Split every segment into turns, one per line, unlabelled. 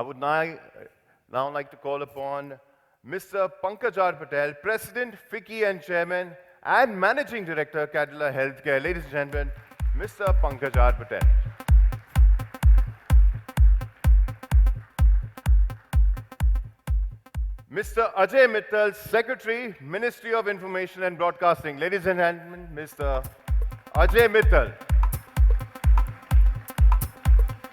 I would now like to call upon Mr. Pankaj Patel, President, Ficci and Chairman and Managing Director, Cadila Healthcare. Ladies and gentlemen, Mr. Pankaj Patel. Mr. Ajay Mittal, Secretary, Ministry of Information and Broadcasting. Ladies and gentlemen, Mr. Ajay Mittal.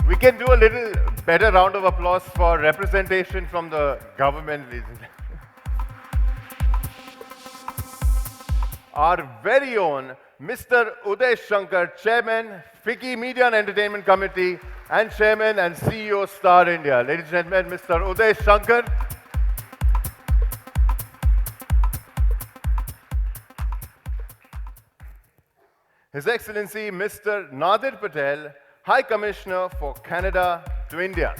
We can do a little better round of applause for representation from the government, ladies and gentlemen. Our very own Mr. Uday Shankar, Chairman, Ficci Media and Entertainment Committee, and Chairman and CEO, Star India. Ladies and gentlemen, Mr. Uday Shankar. His Excellency Mr. Nadir Patel, High Commissioner for Canada to India.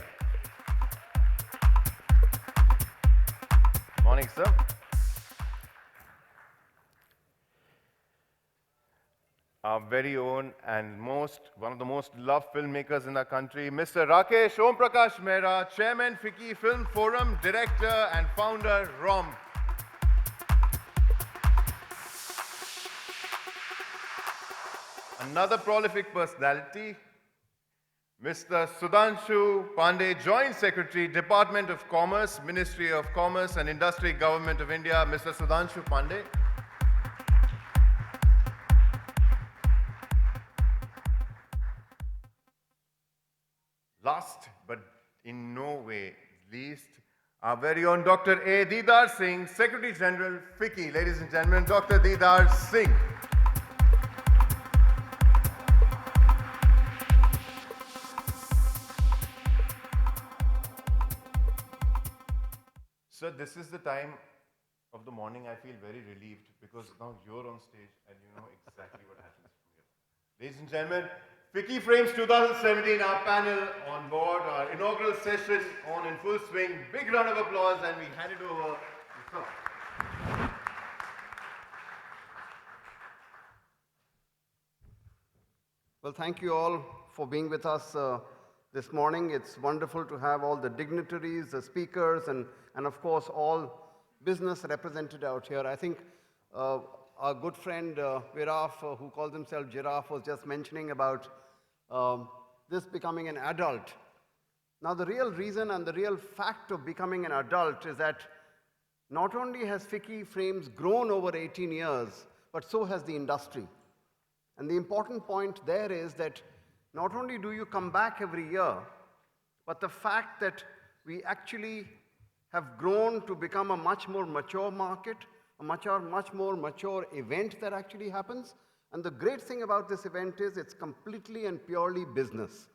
Morning, sir. Our very own and one of the most loved filmmakers in our country, Mr. Rakesh Om Prakash Mehra, Chairman, Ficci Film Forum, Director and Founder, ROM. Another prolific personality, Mr. Sudhanshu Pandey, Joint Secretary, Department of Commerce, Ministry of Commerce and Industry, Government of India. Mr. Sudhanshu Pandey. Last but in no way least, our very own Dr. A. Didar Singh, Secretary General, Ficci. Ladies and gentlemen, Dr. Didar Singh. Sir, this is the time of the morning I feel very relieved because now you're on stage and you know exactly what happens from here. Ladies and gentlemen, Ficci Frames 2017, our panel on board, our inaugural session on in full swing. Big round of applause and we hand it over to sir.
Well, thank you all for being with us this morning. It's wonderful to have all the dignitaries, the speakers, and of course, all business represented out here. I think our good friend Viraf, who calls himself Giraffe, was just mentioning about this becoming an adult. Now, the real reason and the real fact of becoming an adult is that not only has Ficci Frames grown over 18 years, but so has the industry. And the important point there is that not only do you come back every year, but the fact that we actually have grown to become a much more mature market, a much more mature event that actually happens. And the great thing about this event is it's completely and purely business.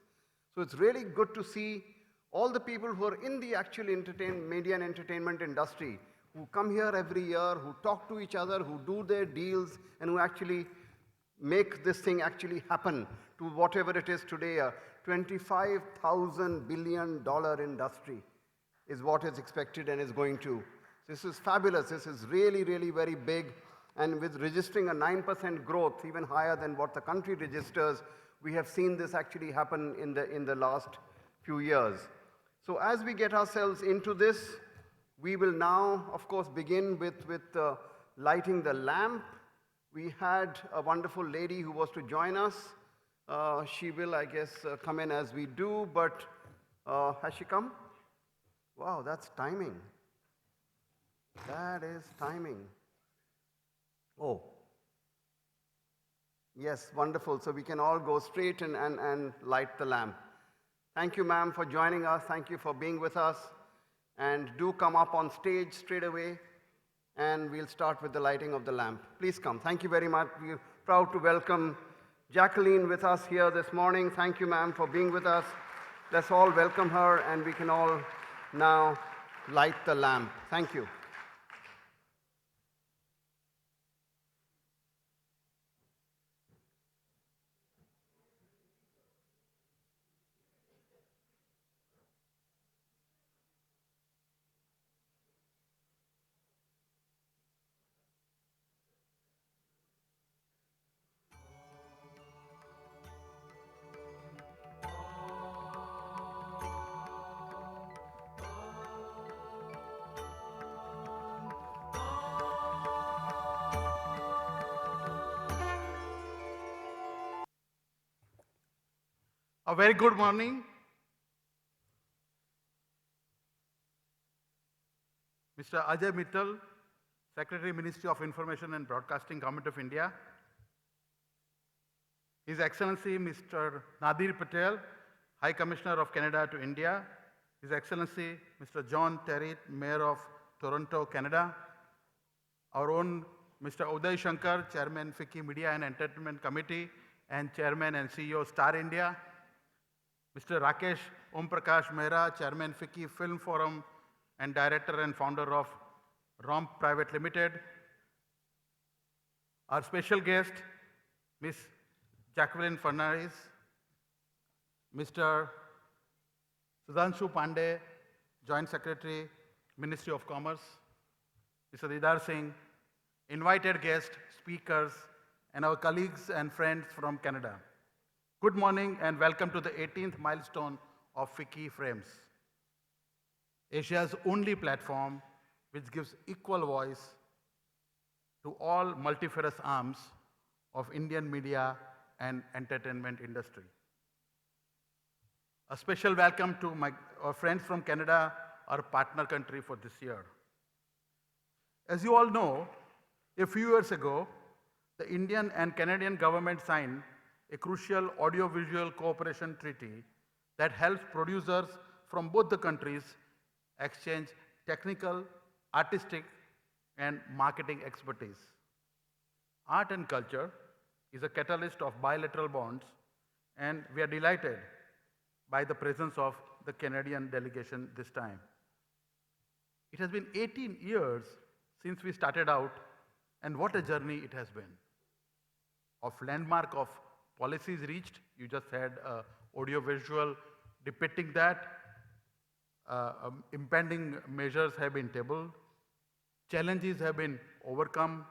So it's really good to see all the people who are in the actual media and entertainment industry, who come here every year, who talk to each other, who do their deals, and who actually make this thing actually happen to whatever it is today, a $25,000 billion industry is what is expected and is going to. This is fabulous. This is really, really very big. And with registering a 9% growth, even higher than what the country registers, we have seen this actually happen in the last few years. So as we get ourselves into this, we will now, of course, begin with lighting the lamp. We had a wonderful lady who was to join us. She will, I guess, come in as we do, but has she come? Wow, that's timing. That is timing. Oh. Yes, wonderful. So we can all go straight and light the lamp. Thank you, ma'am, for joining us. Thank you for being with us. And do come up on stage straight away. And we'll start with the lighting of the lamp. Please come. Thank you very much. We're proud to welcome Jacqueline with us here this morning. Thank you, ma'am, for being with us. Let's all welcome her, and we can all now light the lamp. Thank you.
A very good morning. Mr. Ajay Mittal, Secretary, Ministry of Information and Broadcasting, Government of India. His Excellency Mr. Nadir Patel, High Commissioner of Canada to India. His Excellency Mr. John Terry, Mayor of Toronto, Canada. Our own Mr. Uday Shankar, Chairman, Ficci Media and Entertainment Committee, and Chairman and CEO, Star India. Mr. Rakesh Om Prakash Mehra, Chairman, Ficci Film Forum, and Director and Founder of ROM Private Limited. Our special guest, Ms. Jacqueline Fernandez, Mr. Sudhanshu Pandey, Joint Secretary, Ministry of Commerce, Mr. Didar Singh, invited guests, speakers, and our colleagues and friends from Canada. Good morning and welcome to the 18th milestone of Ficci Frames, Asia's only platform which gives equal voice to all multifarious arms of Indian media and entertainment industry. A special welcome to our friends from Canada, our partner country for this year. As you all know, a few years ago, the Indian and Canadian government signed a crucial audiovisual cooperation treaty that helps producers from both the countries exchange technical, artistic, and marketing expertise. Art and culture is a catalyst of bilateral bonds, and we are delighted by the presence of the Canadian delegation this time. It has been 18 years since we started out, and what a journey it has been. Of landmark of policies reached, you just had audiovisual depicting that. Impending measures have been tabled. Challenges have been overcome.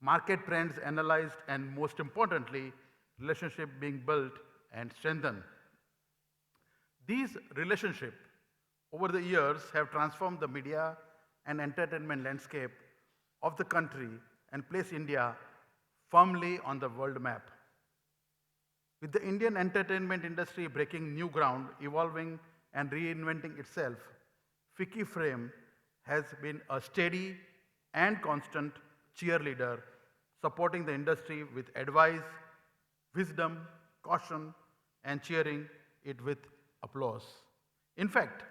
Market trends analyzed, and most importantly, relationship being built and strengthened. These relationships over the years have transformed the media and entertainment landscape of the country and placed India firmly on the world map. With the Indian entertainment industry breaking new ground, evolving and reinventing itself, Ficci Frame has been a steady and constant cheerleader, supporting the industry with advice, wisdom, caution, and cheering it with applause. In fact,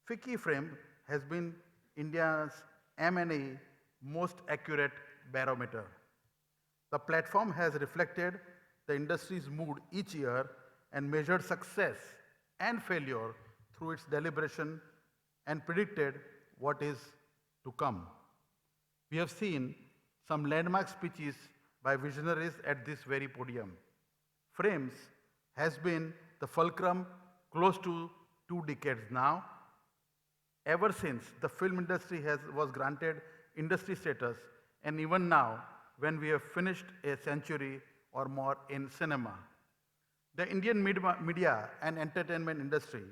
Ficci Frame has been India's M&A most accurate barometer. The platform has reflected the industry's mood each year and measured success and failure through its deliberation and predicted what is to come. We have seen some landmark speeches by visionaries at this very podium. Frames has been the fulcrum close to 2 decades now, ever since the film industry was granted industry status, and even now when we have finished a century or more in cinema. The Indian media and entertainment industry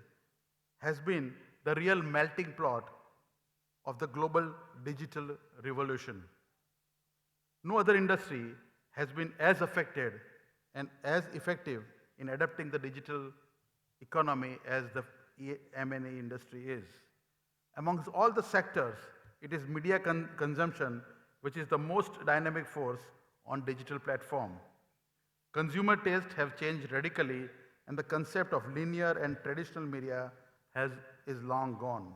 has been the real melting pot of the global digital revolution. No other industry has been as affected and as effective in adapting the digital economy as the M&A industry is. Amongst all the sectors, it is media consumption which is the most dynamic force on digital platform. Consumer tastes have changed radically, and the concept of linear and traditional media is long gone.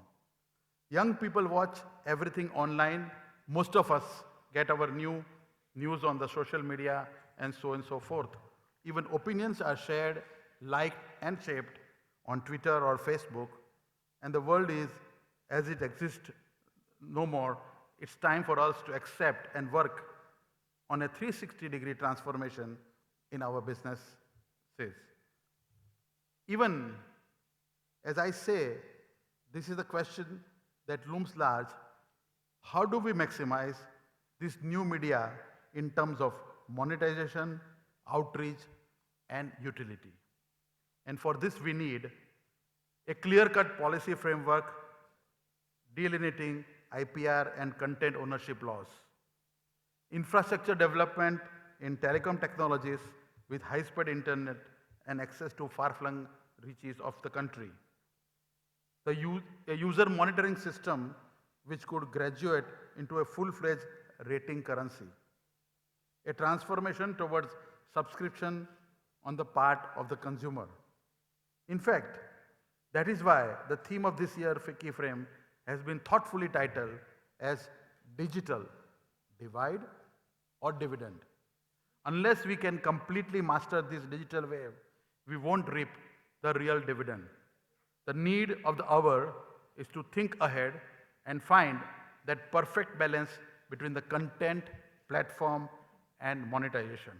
Young people watch everything online. Most of us get our news on the social media and so on and so forth. Even opinions are shared, liked, and shaped on Twitter or Facebook, and the world is as it exists no more. It's time for us to accept and work on a 360-degree transformation in our businesses. Even as I say, this is the question that looms large. How do we maximize this new media in terms of monetization, outreach, and utility? And for this, we need a clear-cut policy framework delineating IPR and content ownership laws, infrastructure development in telecom technologies with high-speed internet and access to far-flung reaches of the country. A user monitoring system which could graduate into a full-fledged rating currency. A transformation towards subscription on the part of the consumer. In fact, that is why the theme of this year Ficci Frame has been thoughtfully titled as Digital Divide or Dividend. Unless we can completely master this digital wave, we won't reap the real dividend. The need of the hour is to think ahead and find that perfect balance between the content, platform, and monetization.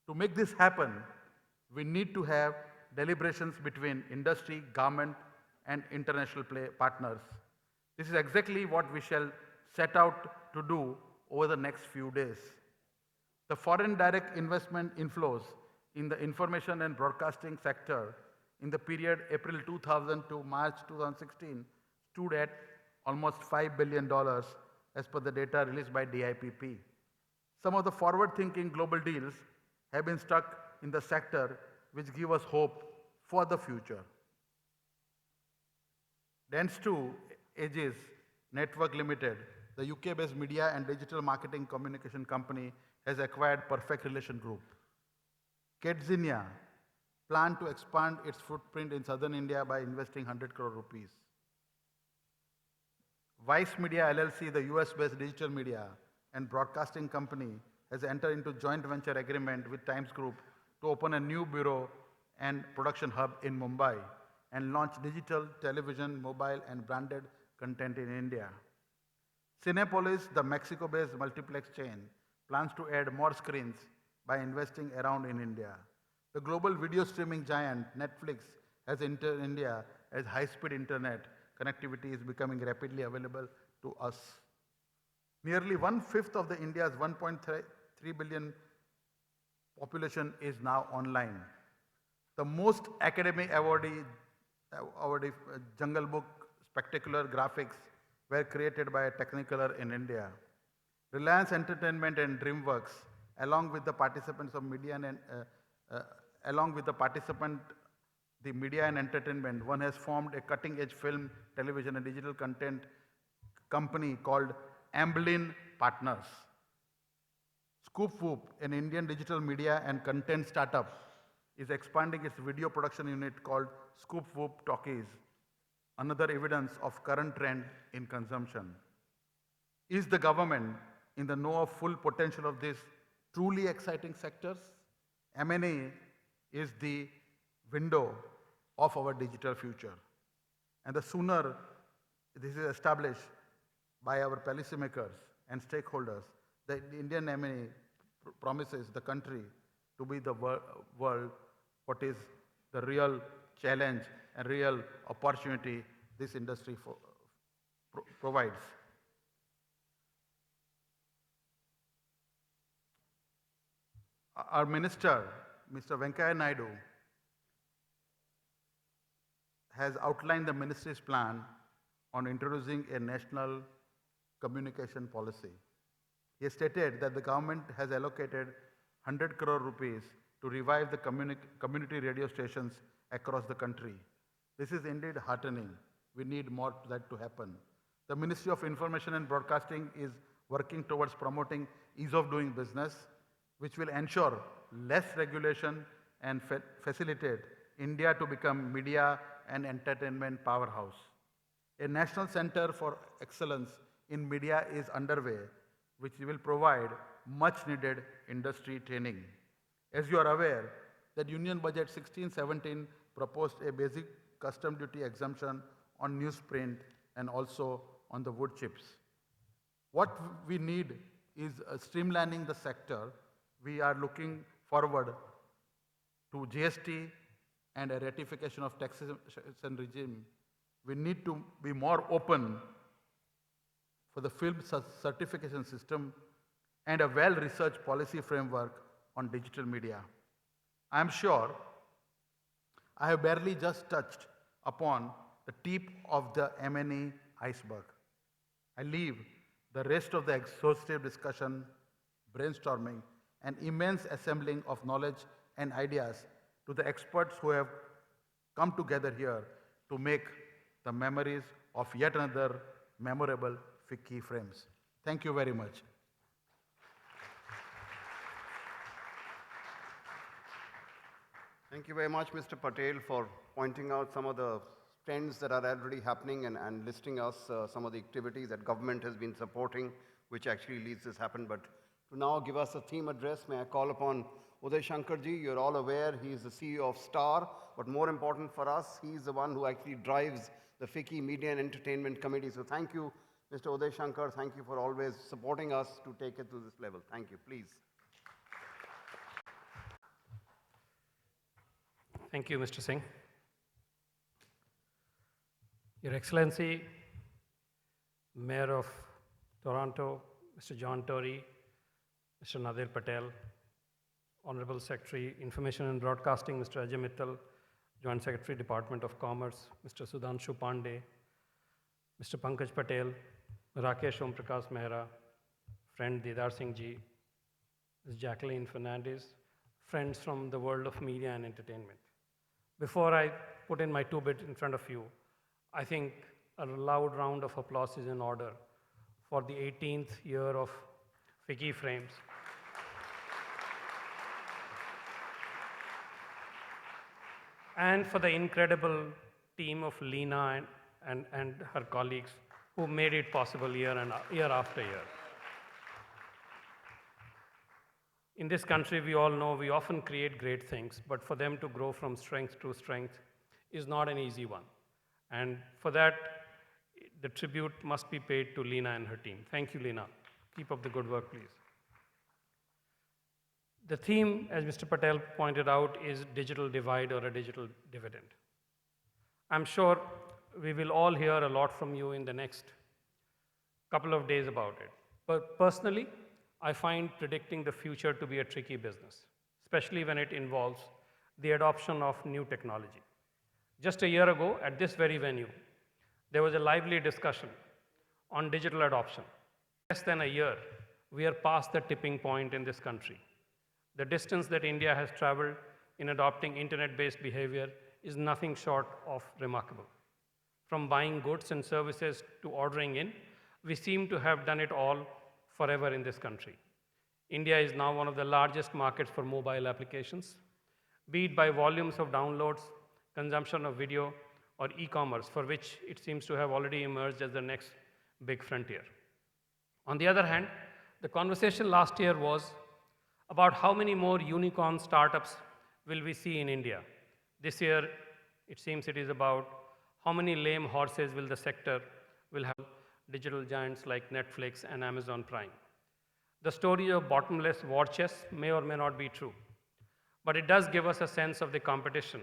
To make this happen, we need to have deliberations between industry, government, and international partners. This is exactly what we shall set out to do over the next few days. The foreign direct investment inflows in the information and broadcasting sector in the period April 2000 to March 2016 stood at almost $5 billion as per the data released by DIPP. Some of the forward-thinking global deals have been struck in the sector which give us hope for the future. Dance2 Aegis Network Limited, the UK-based media and digital marketing communication company, has acquired Perfect Relation Group. Kedzenia planned to expand its footprint in southern India by investing 100 crore rupees. Vice Media LLC, the US-based digital media and broadcasting company, has entered into joint venture agreement with Times Group to open a new bureau and production hub in Mumbai and launch digital, television, mobile, and branded content in India. Cinepolis, the Mexico-based multiplex chain, plans to add more screens by investing around in India. The global video streaming giant Netflix has entered India as high-speed internet connectivity is becoming rapidly available to us. Nearly 1/5 of the India's 1.3 billion population is now online. The most academic awardee Jungle Book spectacular graphics were created by a Technicolor in India. Reliance Entertainment and DreamWorks, along with the participants of media and the media and entertainment, one has formed a cutting-edge film, television, and digital content company called Amblin Partners. Scoop Whoop, an Indian digital media and content startup, is expanding its video production unit called Scoop Whoop Talkies, another evidence of current trend in consumption. Is the government in the know of full potential of these truly exciting sectors? M&A is the window of our digital future. And the sooner this is established by our policymakers and stakeholders, the Indian M&A promises the country to be the world what is the real challenge and real opportunity this industry provides. Our minister, Mr. Venkaiah Naidu, has outlined the ministry's plan on introducing a national communication policy. He has stated that the government has allocated 100 crore rupees to revive the community radio stations across the country. This is indeed heartening. We need more of that to happen. The Ministry of Information and Broadcasting is working towards promoting ease of doing business, which will ensure less regulation and facilitate India to become media and entertainment powerhouse. A National Center for Excellence in Media is underway, which will provide much needed industry training. As you are aware, that Union Budget 16-17 proposed a basic custom duty exemption on newsprint and also on the wood chips. What we need is streamlining the sector. We are looking forward to GST and a ratification of taxation regime. We need to be more open for the film certification system and a well-researched policy framework on digital media. I am sure I have barely just touched upon the tip of the M&A iceberg. I leave the rest of the exhaustive discussion, brainstorming, and immense assembling of knowledge and ideas to the experts who have come together here to make the memories of yet another memorable Ficci frames. Thank you very much.
Thank you very much, Mr. Patel, for pointing out some of the trends that are already happening and listing us some of the activities that government has been supporting, which actually leads this happen. But to now give us a theme address, may I call upon Uday Shankarji. You're all aware he is the CEO of STAR, but more important for us, he's the one who actually drives the Ficci Media and Entertainment Committee. So thank you, Mr. Uday Shankar. Thank you for always supporting us to take it to this level. Thank you. Please.
Thank you, Mr. Singh. Your Excellency, Mayor of Toronto, Mr. John Tory, Mr. Nadir Patel, Honorable Secretary, Information and Broadcasting, Mr. Ajay Mittal, Joint Secretary, Department of Commerce, Mr. Sudhanshu Pandey, Mr. Pankaj Patel, Rakesh Om Prakash Mehra, friend Didar Singh Ji, Ms. Jacqueline Fernandez, friends from the world of media and entertainment. Before I put in my two-bit in front of you, I think a loud round of applause is in order for the 18th year of Ficci Frames. And for the incredible team of Leena and her colleagues who made it possible year after year. In this country, we all know we often create great things, but for them to grow from strength to strength is not an easy one. And for that, the tribute must be paid to Leena and her team. Thank you, Leena. Keep up the good work, please. The theme, as Mr. Patel pointed out, is digital divide or a digital dividend. I'm sure we will all hear a lot from you in the next couple of days about it. But personally, I find predicting the future to be a tricky business, especially when it involves the adoption of new technology. Just a year ago, at this very venue, there was a lively discussion on digital adoption. Less than a year, we are past the tipping point in this country. The distance that India has traveled in adopting internet-based behavior is nothing short of remarkable. From buying goods and services to ordering in, we seem to have done it all forever in this country. India is now one of the largest markets for mobile applications, be it by volumes of downloads, consumption of video, or e-commerce, for which it seems to have already emerged as the next big frontier. On the other hand, the conversation last year was about how many more unicorn startups will we see in India. This year, it seems it is about how many lame horses will the sector will have digital giants like Netflix and Amazon Prime. The story of bottomless war chess may or may not be true, but it does give us a sense of the competition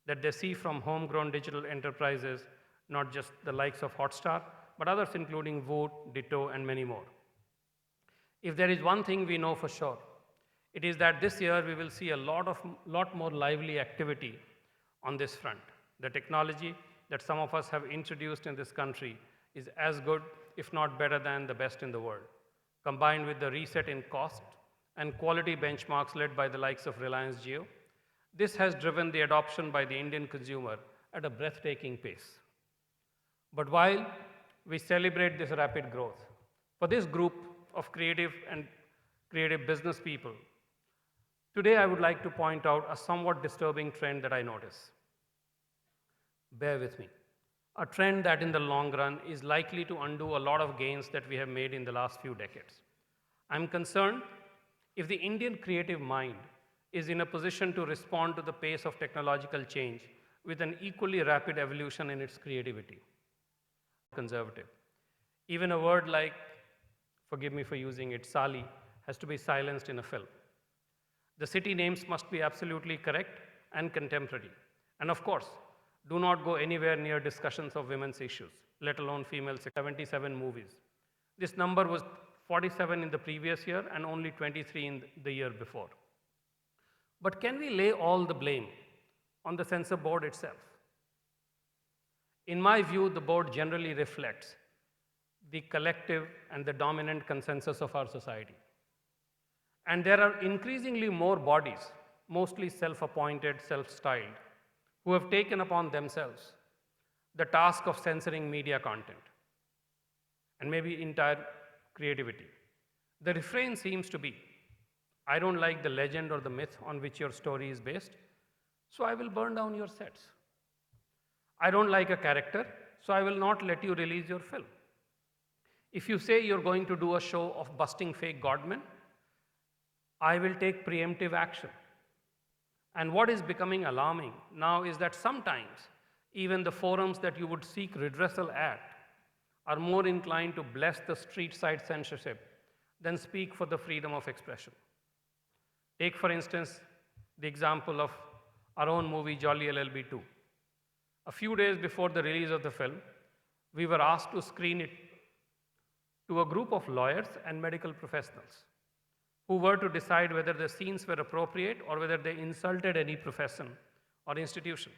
that they see from homegrown digital enterprises, not just the likes of Hotstar, but others including Voot, Ditto, and many more. If there is one thing we know for sure, it is that this year we will see a lot more lively activity on this front. The technology that some of us have introduced in this country is as good, if not better than the best in the world. Combined with the reset in cost and quality benchmarks led by the likes of Reliance Jio, this has driven the adoption by the Indian consumer at a breathtaking pace. But while we celebrate this rapid growth, for this group of creative business people, today I would like to point out a somewhat disturbing trend that I notice. Bear with me. A trend that in the long run is likely to undo a lot of gains that we have made in the last few decades. I'm concerned if the Indian creative mind is in a position to respond to the pace of technological change with an equally rapid evolution in its creativity. Conservative. Even a word like, forgive me for using it, Sali, has to be silenced in a film. The city names must be absolutely correct and contemporary. And of course, do not go anywhere near discussions of women's issues, let alone female 77 movies. This number was 47 in the previous year and only 23 in the year before. But can we lay all the blame on the censor board itself? In my view, the board generally reflects the collective and the dominant consensus of our society. And there are increasingly more bodies mostly self-appointed, self-styled, who have taken upon themselves the task of censoring media content and maybe entire creativity. The refrain seems to be, I don't like the legend or the myth on which your story is based, so I will burn down your sets. I don't like a character, so I will not let you release your film. If you say you're going to do a show of busting fake godmen, I will take preemptive action. And what is becoming alarming now is that sometimes even the forums that you would seek redressal at are more inclined to bless the street side censorship than speak for the freedom of expression. Take, for instance, the example of our own movie Jolly LLB 2. A few days before the release of the film, we were asked to screen it to a group of lawyers and medical professionals who were to decide whether the scenes were appropriate or whether they insulted any profession or institution.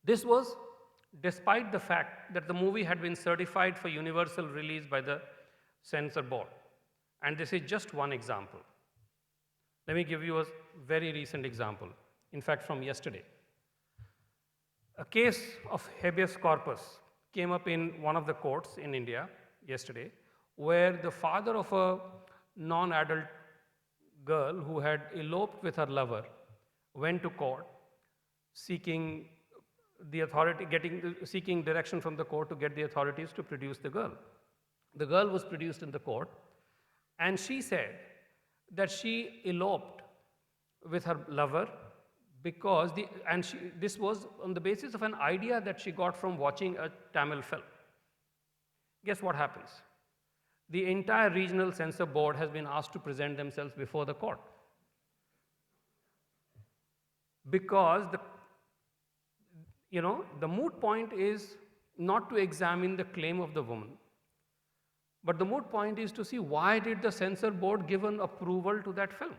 This was despite the fact that the movie had been certified for universal release by the censor board. And this is just one example. Let me give you a very recent example, in fact, from yesterday. A case of habeas corpus came up in one of the courts in India yesterday, where the father of a non-adult girl who had eloped with her lover went to court seeking direction from the court to get the authorities to produce the girl. The girl was produced in the court, and she said that she eloped with her lover because this was on the basis of an idea that she got from watching a Tamil film. Guess what happens? The entire regional censor board has been asked to present themselves before the court. Because the moot point is not to examine the claim of the woman, but the moot point is to see why did the censor board give an approval to that film,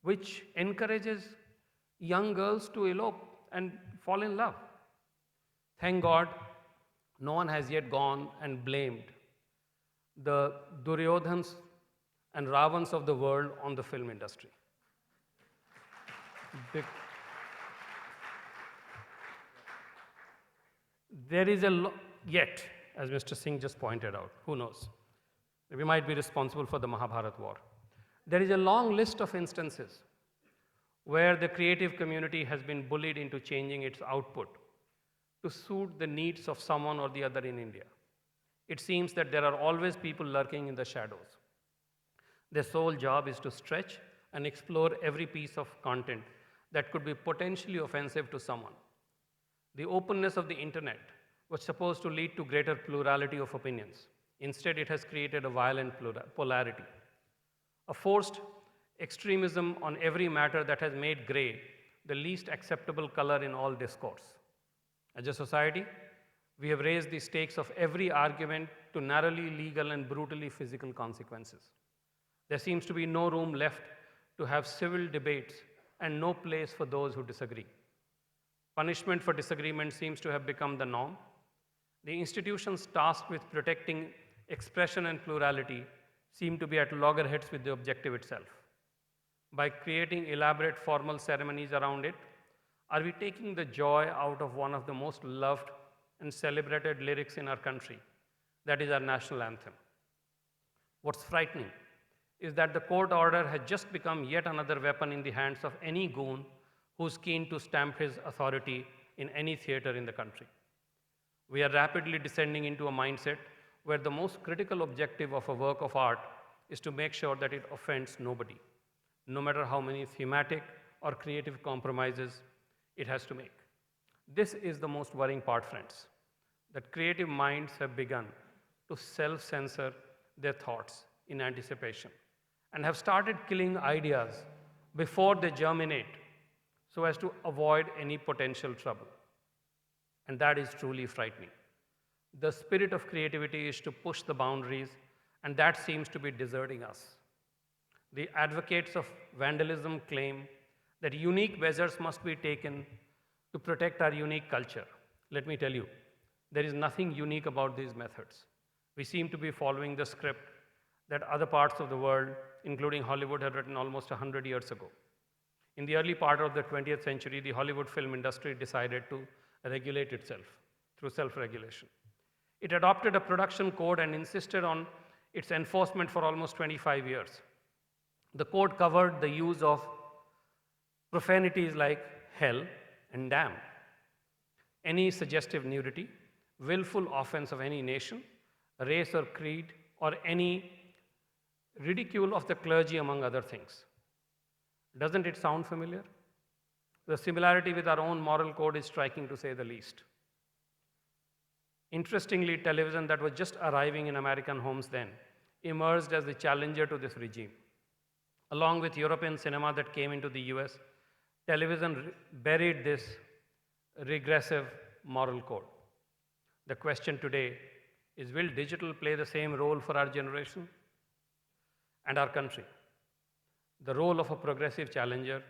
which encourages young girls to elope and fall in love. Thank God, no one has yet gone and blamed the Duryodhans and Ravans of the world on the film industry. There is yet, as Mr. Singh just pointed out, who knows? We might be responsible for the Mahabharat war. There is a long list of instances where the creative community has been bullied into changing its output to suit the needs of someone or the other in India. It seems that there are always people lurking in the shadows. Their sole job is to stretch and explore every piece of content that could be potentially offensive to someone. The openness of the internet was supposed to lead to greater plurality of opinions. Instead, it has created a violent polarity, a forced extremism on every matter that has made gray the least acceptable color in all discourse. As a society, we have raised the stakes of every argument to narrowly legal and brutally physical consequences. There seems to be no room left to have civil debates and no place for those who disagree. Punishment for disagreement seems to have become the norm. The institutions tasked with protecting expression and plurality seem to be at loggerheads with the objective itself. By creating elaborate formal ceremonies around it, are we taking the joy out of one of the most loved and celebrated lyrics in our country, that is our national anthem? What's frightening is that the court order has just become yet another weapon in the hands of any goon who's keen to stamp his authority in any theater in the country. We are rapidly descending into a mindset where the most critical objective of a work of art is to make sure that it offends nobody, no matter how many thematic or creative compromises it has to make. This is the most worrying part, friends, that creative minds have begun to self-censor their thoughts in anticipation and have started killing ideas before they germinate so as to avoid any potential trouble. And that is truly frightening. The spirit of creativity is to push the boundaries, and that seems to be deserting us. The advocates of vandalism claim that unique measures must be taken to protect our unique culture. Let me tell you, there is nothing unique about these methods. We seem to be following the script that other parts of the world, including Hollywood, had written almost 100 years ago. In the early part of the 20th century, the Hollywood film industry decided to regulate itself through self-regulation. It adopted a production code and insisted on its enforcement for almost 25 years. The code covered the use of profanities like hell and damn, any suggestive nudity, willful offense of any nation, race or creed, or any ridicule of the clergy, among other things. Doesn't it sound familiar? The similarity with our own moral code is striking, to say the least. Interestingly, television that was just arriving in American homes then emerged as the challenger to this regime. Along with European cinema that came into the US, television buried this regressive moral code. The question today is, will digital play the same role for our generation and our country? The role of a progressive challenger,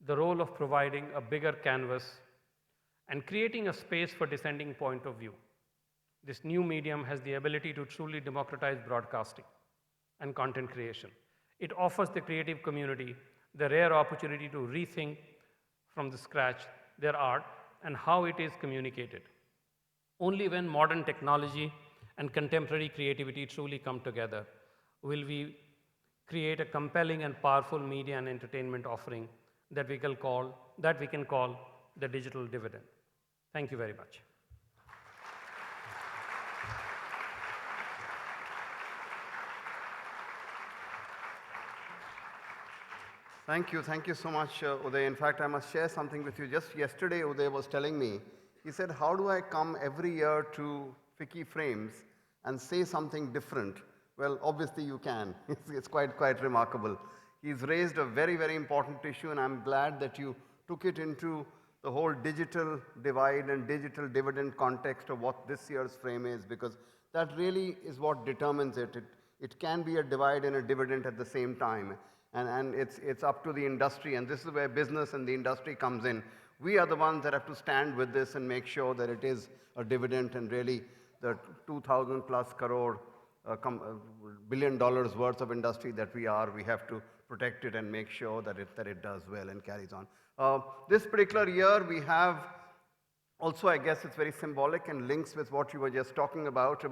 the role of providing a bigger canvas and creating a space for dissenting point of view. This new medium has the ability to truly democratize broadcasting and content creation. It offers the creative community the rare opportunity to rethink from the scratch their art and how it is communicated. Only when modern technology and contemporary creativity truly come together will we create a compelling and powerful media and entertainment offering that we can call the digital dividend. Thank you very much.
Thank you so much, Uday. In fact, I must share something with you. Just yesterday, Uday was telling me, he said, how do I come every year to Ficci Frames and say something different? Well, obviously you can. It's quite remarkable. He's raised a very important issue, and I'm glad that you took it into the whole digital divide and digital dividend context of what this year's frame is, because that really is what determines it. It can be a divide and a dividend at the same time. And it's up to the industry, and this is where business and the industry comes in. We are the ones that have to stand with this and make sure that it is a dividend, and really the 2,000 plus crore billion dollars worth of industry that we have to protect it and make sure that it does well and carries on. This particular year we have also, I guess it's very symbolic and links with what you were just talking about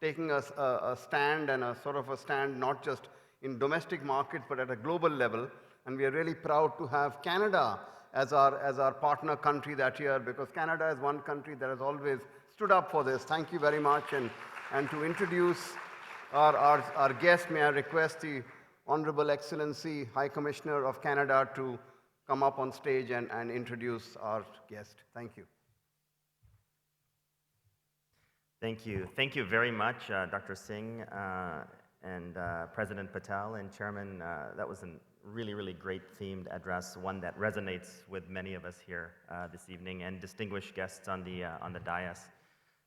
taking a stand, and a sort of a stand not just in domestic markets, but at a global level. And we are really proud to have Canada as our partner country that year, because Canada is one country that has always stood up for this. Thank you very much. And to introduce our guest, may I request the Honorable Excellency High Commissioner of Canada to come up on stage and introduce our guest. Thank you.
Thank you. Thank you very much, Dr. Singh, and President Patel and Chairman. That was a really great themed address, one that resonates with many of us here this evening, and distinguished guests on the dais.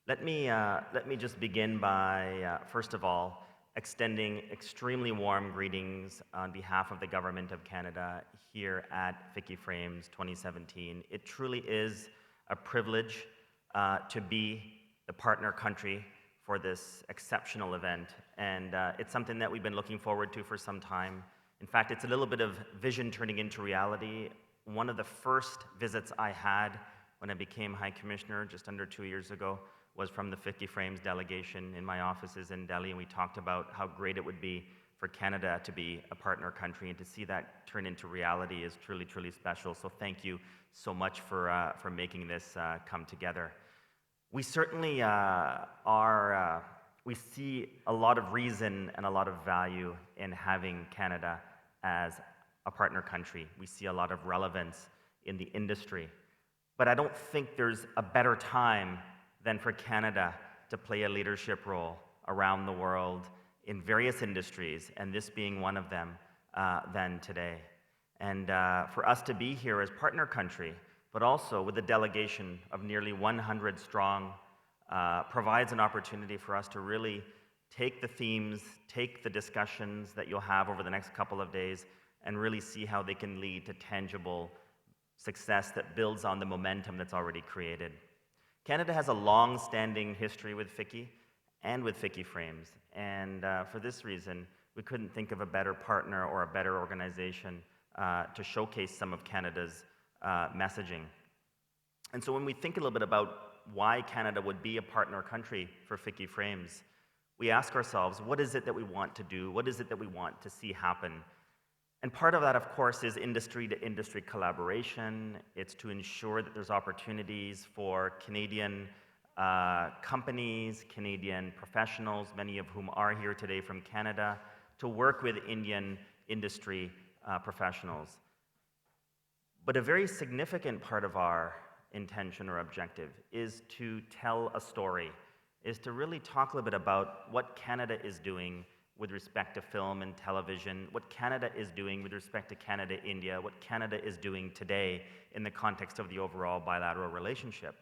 Let me just begin by first of all extending extremely warm greetings on behalf of the Government of Canada here at Ficci Frames 2017. It truly is a privilege to be the partner country for this exceptional event, and it's something that we've been looking forward to for some time. In fact, it's a little bit of vision turning into reality. One of the first visits I had when I became High Commissioner just under 2 years ago was from the Ficci Frames delegation in my offices in Delhi, and we talked about how great it would be for Canada to be a partner country, and to see that turn into reality is truly special. So thank you so much for making this come together. We certainly we see a lot of reason and a lot of value in having Canada as a partner country. We see a lot of relevance in the industry. But I don't think there's a better time than for Canada to play a leadership role around the world in various industries, and this being one of them, than today. And for us to be here as partner country, but also with a delegation of nearly 100 strong, provides an opportunity for us to really take the themes, take the discussions that you'll have over the next couple of days, and really see how they can lead to tangible success that builds on the momentum that's already created. Canada has a long-standing history with Ficci and with Ficci Frames, and for this reason, we couldn't think of a better partner or a better organization to showcase some of Canada's messaging. And so when we think a little bit about why Canada would be a partner country for Ficci Frames, we ask ourselves, what is it that we want to do? What is it that we want to see happen? And part of that, of course, is industry-to-industry collaboration. It's to ensure that there's opportunities for Canadian companies, Canadian professionals, many of whom are here today from Canada, to work with Indian industry professionals. But a very significant part of our intention or objective is to tell a story, is to really talk a little bit about what Canada is doing with respect to film and television, what Canada is doing with respect to Canada-India, what Canada is doing today in the context of the overall bilateral relationship.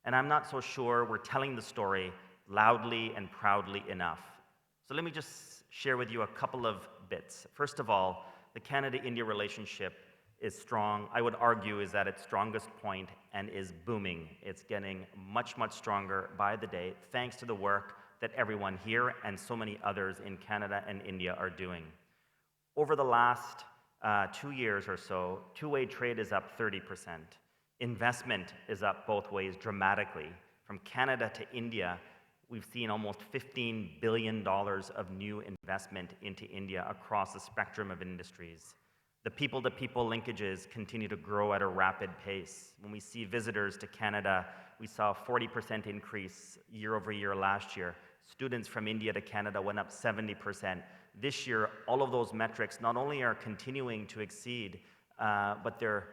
And I'm not so sure we're telling the story loudly and proudly enough. So let me just share with you a couple of bits. First of all, the Canada-India relationship is strong. I would argue is at its strongest point and is booming. It's getting much, much stronger by the day, thanks to the work that everyone here and so many others in Canada and India are doing. Over the last 2 years or so, two-way trade is up 30%. Investment is up both ways dramatically. From Canada to India, we've seen almost $15 billion of new investment into India across the spectrum of industries. The people-to-people linkages continue to grow at a rapid pace. When we see visitors to Canada, we saw a 40% increase year over year last year. Students from India to Canada went up 70%. This year, all of those metrics not only are continuing to exceed, but they're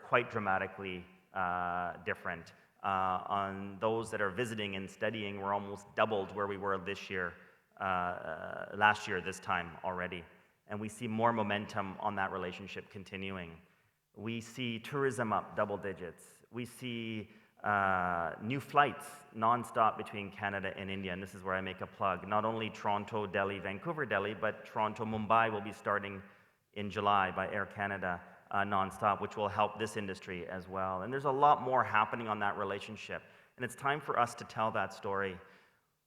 quite dramatically different. On those that are visiting and studying, we're almost doubled where we were this year, last year this time already. And we see more momentum on that relationship continuing. We see tourism up double digits. We see new flights nonstop between Canada and India, and this is where I make a plug. Not only Toronto, Delhi, Vancouver, Delhi, but Toronto, Mumbai will be starting in July by Air Canada nonstop, which will help this industry as well. And there's a lot more happening on that relationship, and it's time for us to tell that story.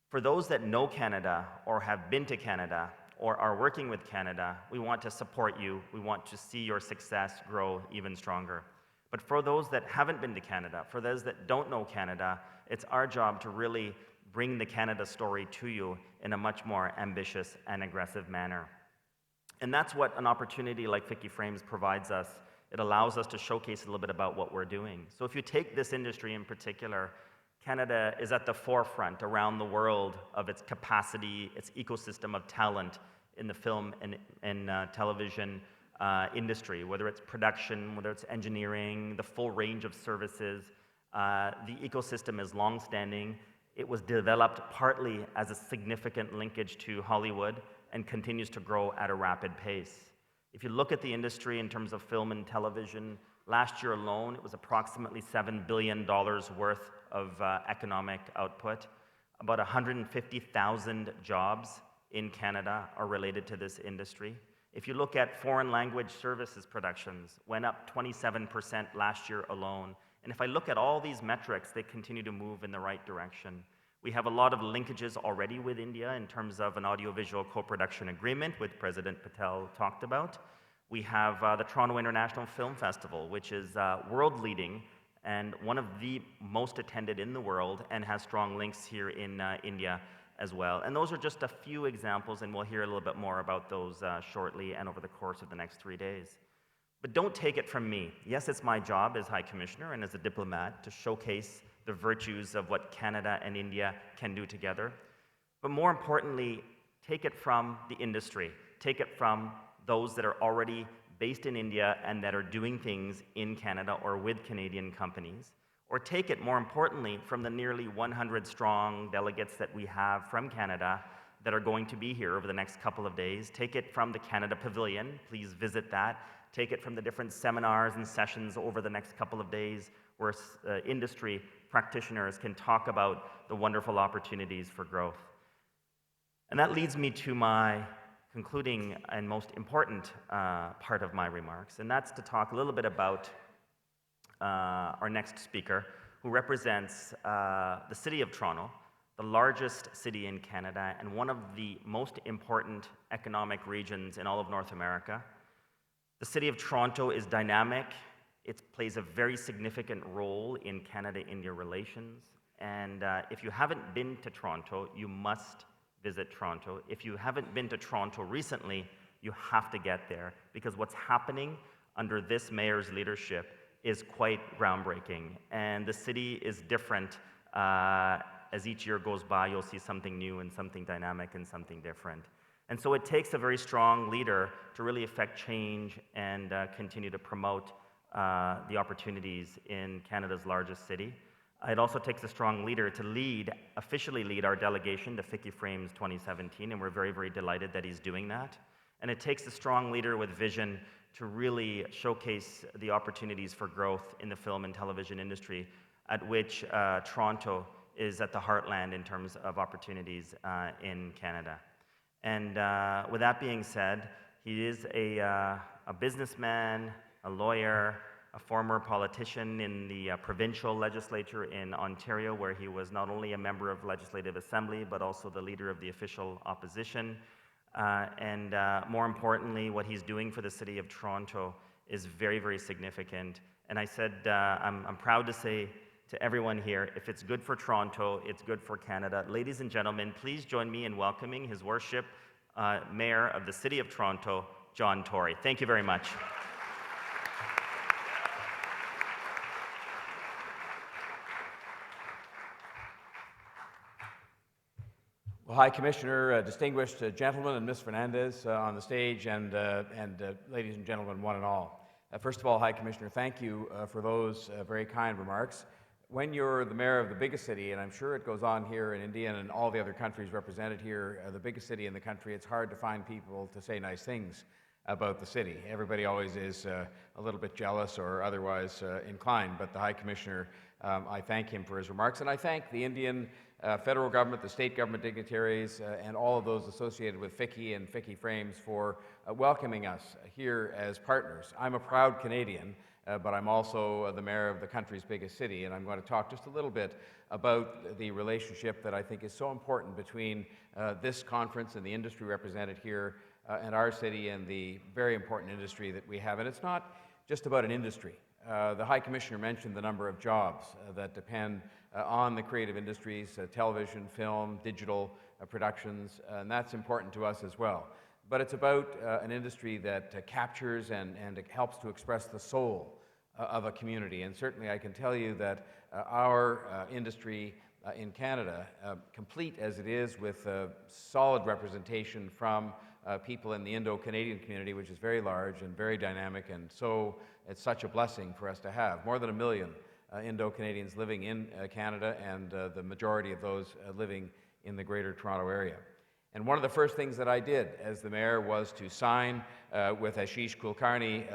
For those that know Canada or have been to Canada, or are working with Canada, we want to support you. We want to see your success grow even stronger. But for those that haven't been to Canada, for those that don't know Canada, it's our job to really bring the Canada story to you in a much more ambitious and aggressive manner. And that's what an opportunity like Ficci Frames provides us. It allows us to showcase a little bit about what we're doing. So if you take this industry in particular, Canada is at the forefront around the world of its capacity, its ecosystem of talent in the film and television industry, whether it's production, whether it's engineering, the full range of services. The ecosystem is longstanding. It was developed partly as a significant linkage to Hollywood and continues to grow at a rapid pace. If you look at the industry in terms of film and television, last year alone, it was approximately $7 billion worth of economic output. About 150,000 jobs in Canada are related to this industry. If you look at foreign language services productions, went up 27% last year alone. And if I look at all these metrics, they continue to move in the right direction. We have a lot of linkages already with India in terms of an audiovisual co-production agreement, which President Patel talked about. We have the Toronto International Film Festival, which is world-leading and one of the most attended in the world and has strong links here in India as well. And those are just a few examples, and we'll hear a little bit more about those shortly and over the course of the next 3 days. But don't take it from me. Yes, it's my job as High Commissioner and as a diplomat to showcase the virtues of what Canada and India can do together. But more importantly, take it from the industry. Take it from those that are already based in India and that are doing things in Canada or with Canadian companies. Or take it, more importantly, from the nearly 100 strong delegates that we have from Canada that are going to be here over the next couple of days. Take it from the Canada Pavilion. Please visit that. Take it from the different seminars and sessions over the next couple of days where industry practitioners can talk about the wonderful opportunities for growth. And that leads me to my concluding and most important part of my remarks, and that's to talk a little bit about our next speaker, who represents the city of Toronto, the largest city in Canada and one of the most important economic regions in all of North America. The City of Toronto is dynamic. It plays a very significant role in Canada-India relations. And if you haven't been to Toronto, you must visit Toronto. If you haven't been to Toronto recently, you have to get there, because what's happening under this mayor's leadership is quite groundbreaking. And the city is different. As each year goes by, you'll see something new and something dynamic and something different. And so it takes a very strong leader to really affect change and continue to promote the opportunities in Canada's largest city. It also takes a strong leader to officially lead our delegation to Ficci Frames 2017, and we're very, very delighted that he's doing that. And it takes a strong leader with vision to really showcase the opportunities for growth in the film and television industry, at which Toronto is at the heartland in terms of opportunities in Canada. And with that being said, he is a businessman, a lawyer, a former politician in the provincial legislature in Ontario, where he was not only a member of Legislative Assembly, but also the leader of the official opposition. And more importantly, what he's doing for the City of Toronto is very, very significant. And I said, I'm proud to say to everyone here, if it's good for Toronto, it's good for Canada. Ladies and gentlemen, please join me in welcoming His Worship, Mayor of the City of Toronto, John Tory. Thank you very much.
Well, High Commissioner, distinguished gentlemen, and Ms. Fernandez on the stage, and ladies and gentlemen, one and all. First of all, High Commissioner, thank you for those very kind remarks. When you're the mayor of the biggest city, and I'm sure it goes on here in India and in all the other countries represented here, the biggest city in the country, it's hard to find people to say nice things about the city. Everybody always is a little bit jealous or otherwise inclined, but the High Commissioner, I thank him for his remarks, and I thank the Indian federal government, the state government dignitaries, and all of those associated with Ficci and Ficci Frames for welcoming us here as partners. I'm a proud Canadian, but I'm also the mayor of the country's biggest city, and I'm going to talk just a little bit about the relationship that I think is so important between this conference and the industry represented here and our city and the very important industry that we have. And it's not just about an industry. The High Commissioner mentioned the number of jobs that depend on the creative industries, television, film, digital productions, and that's important to us as well. But it's about an industry that captures and it helps to express the soul of a community. And certainly I can tell you that our industry in Canada, complete as it is with solid representation from people in the Indo-Canadian community, which is very large and very dynamic, and so it's such a blessing for us to have. More than 1 million Indo-Canadians living in Canada, and the majority of those living in the Greater Toronto Area. And one of the first things that I did as the mayor was to sign with Ashish Kulkarni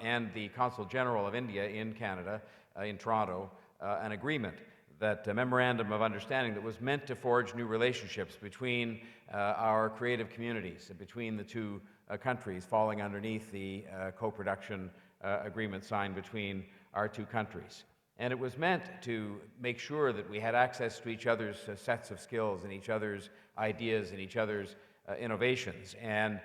and the Consul General of India in Canada, in Toronto, an agreement, that memorandum of understanding that was meant to forge new relationships between our creative communities, between the two countries, falling underneath the co-production agreement signed between our two countries. And it was meant to make sure that we had access to each other's sets of skills and each other's ideas and each other's innovations. And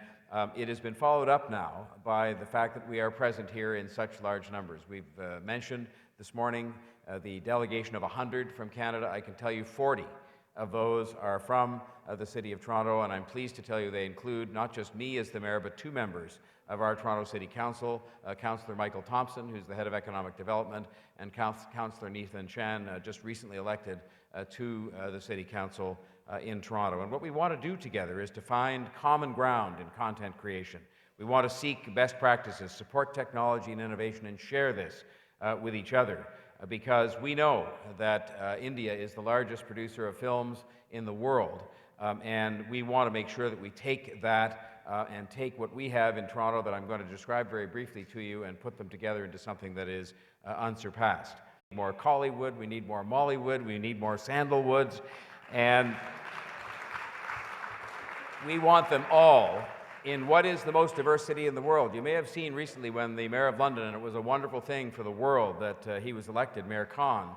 it has been followed up now by the fact that we are present here in such large numbers. We've mentioned this morning the delegation of 100 from Canada. I can tell you 40 of those are from the City of Toronto, and I'm pleased to tell you they include not just me as the mayor, but 2 members of our Toronto City Council, Councillor Michael Thompson, who's the head of economic development, and Councillor Nathan Chan, just recently elected to the City Council in Toronto. And what we want to do together is to find common ground in content creation. We want to seek best practices, support technology and innovation, and share this with each other, because we know that India is the largest producer of films in the world, and we want to make sure that we take that and take what we have in Toronto that I'm going to describe very briefly to you and put them together into something that is unsurpassed. More Collywood, we need more Mollywood, we need more Sandalwoods, and we want them all in what is the most diverse city in the world. You may have seen recently when the Mayor of London, and it was a wonderful thing for the world that he was elected, Mayor Khan,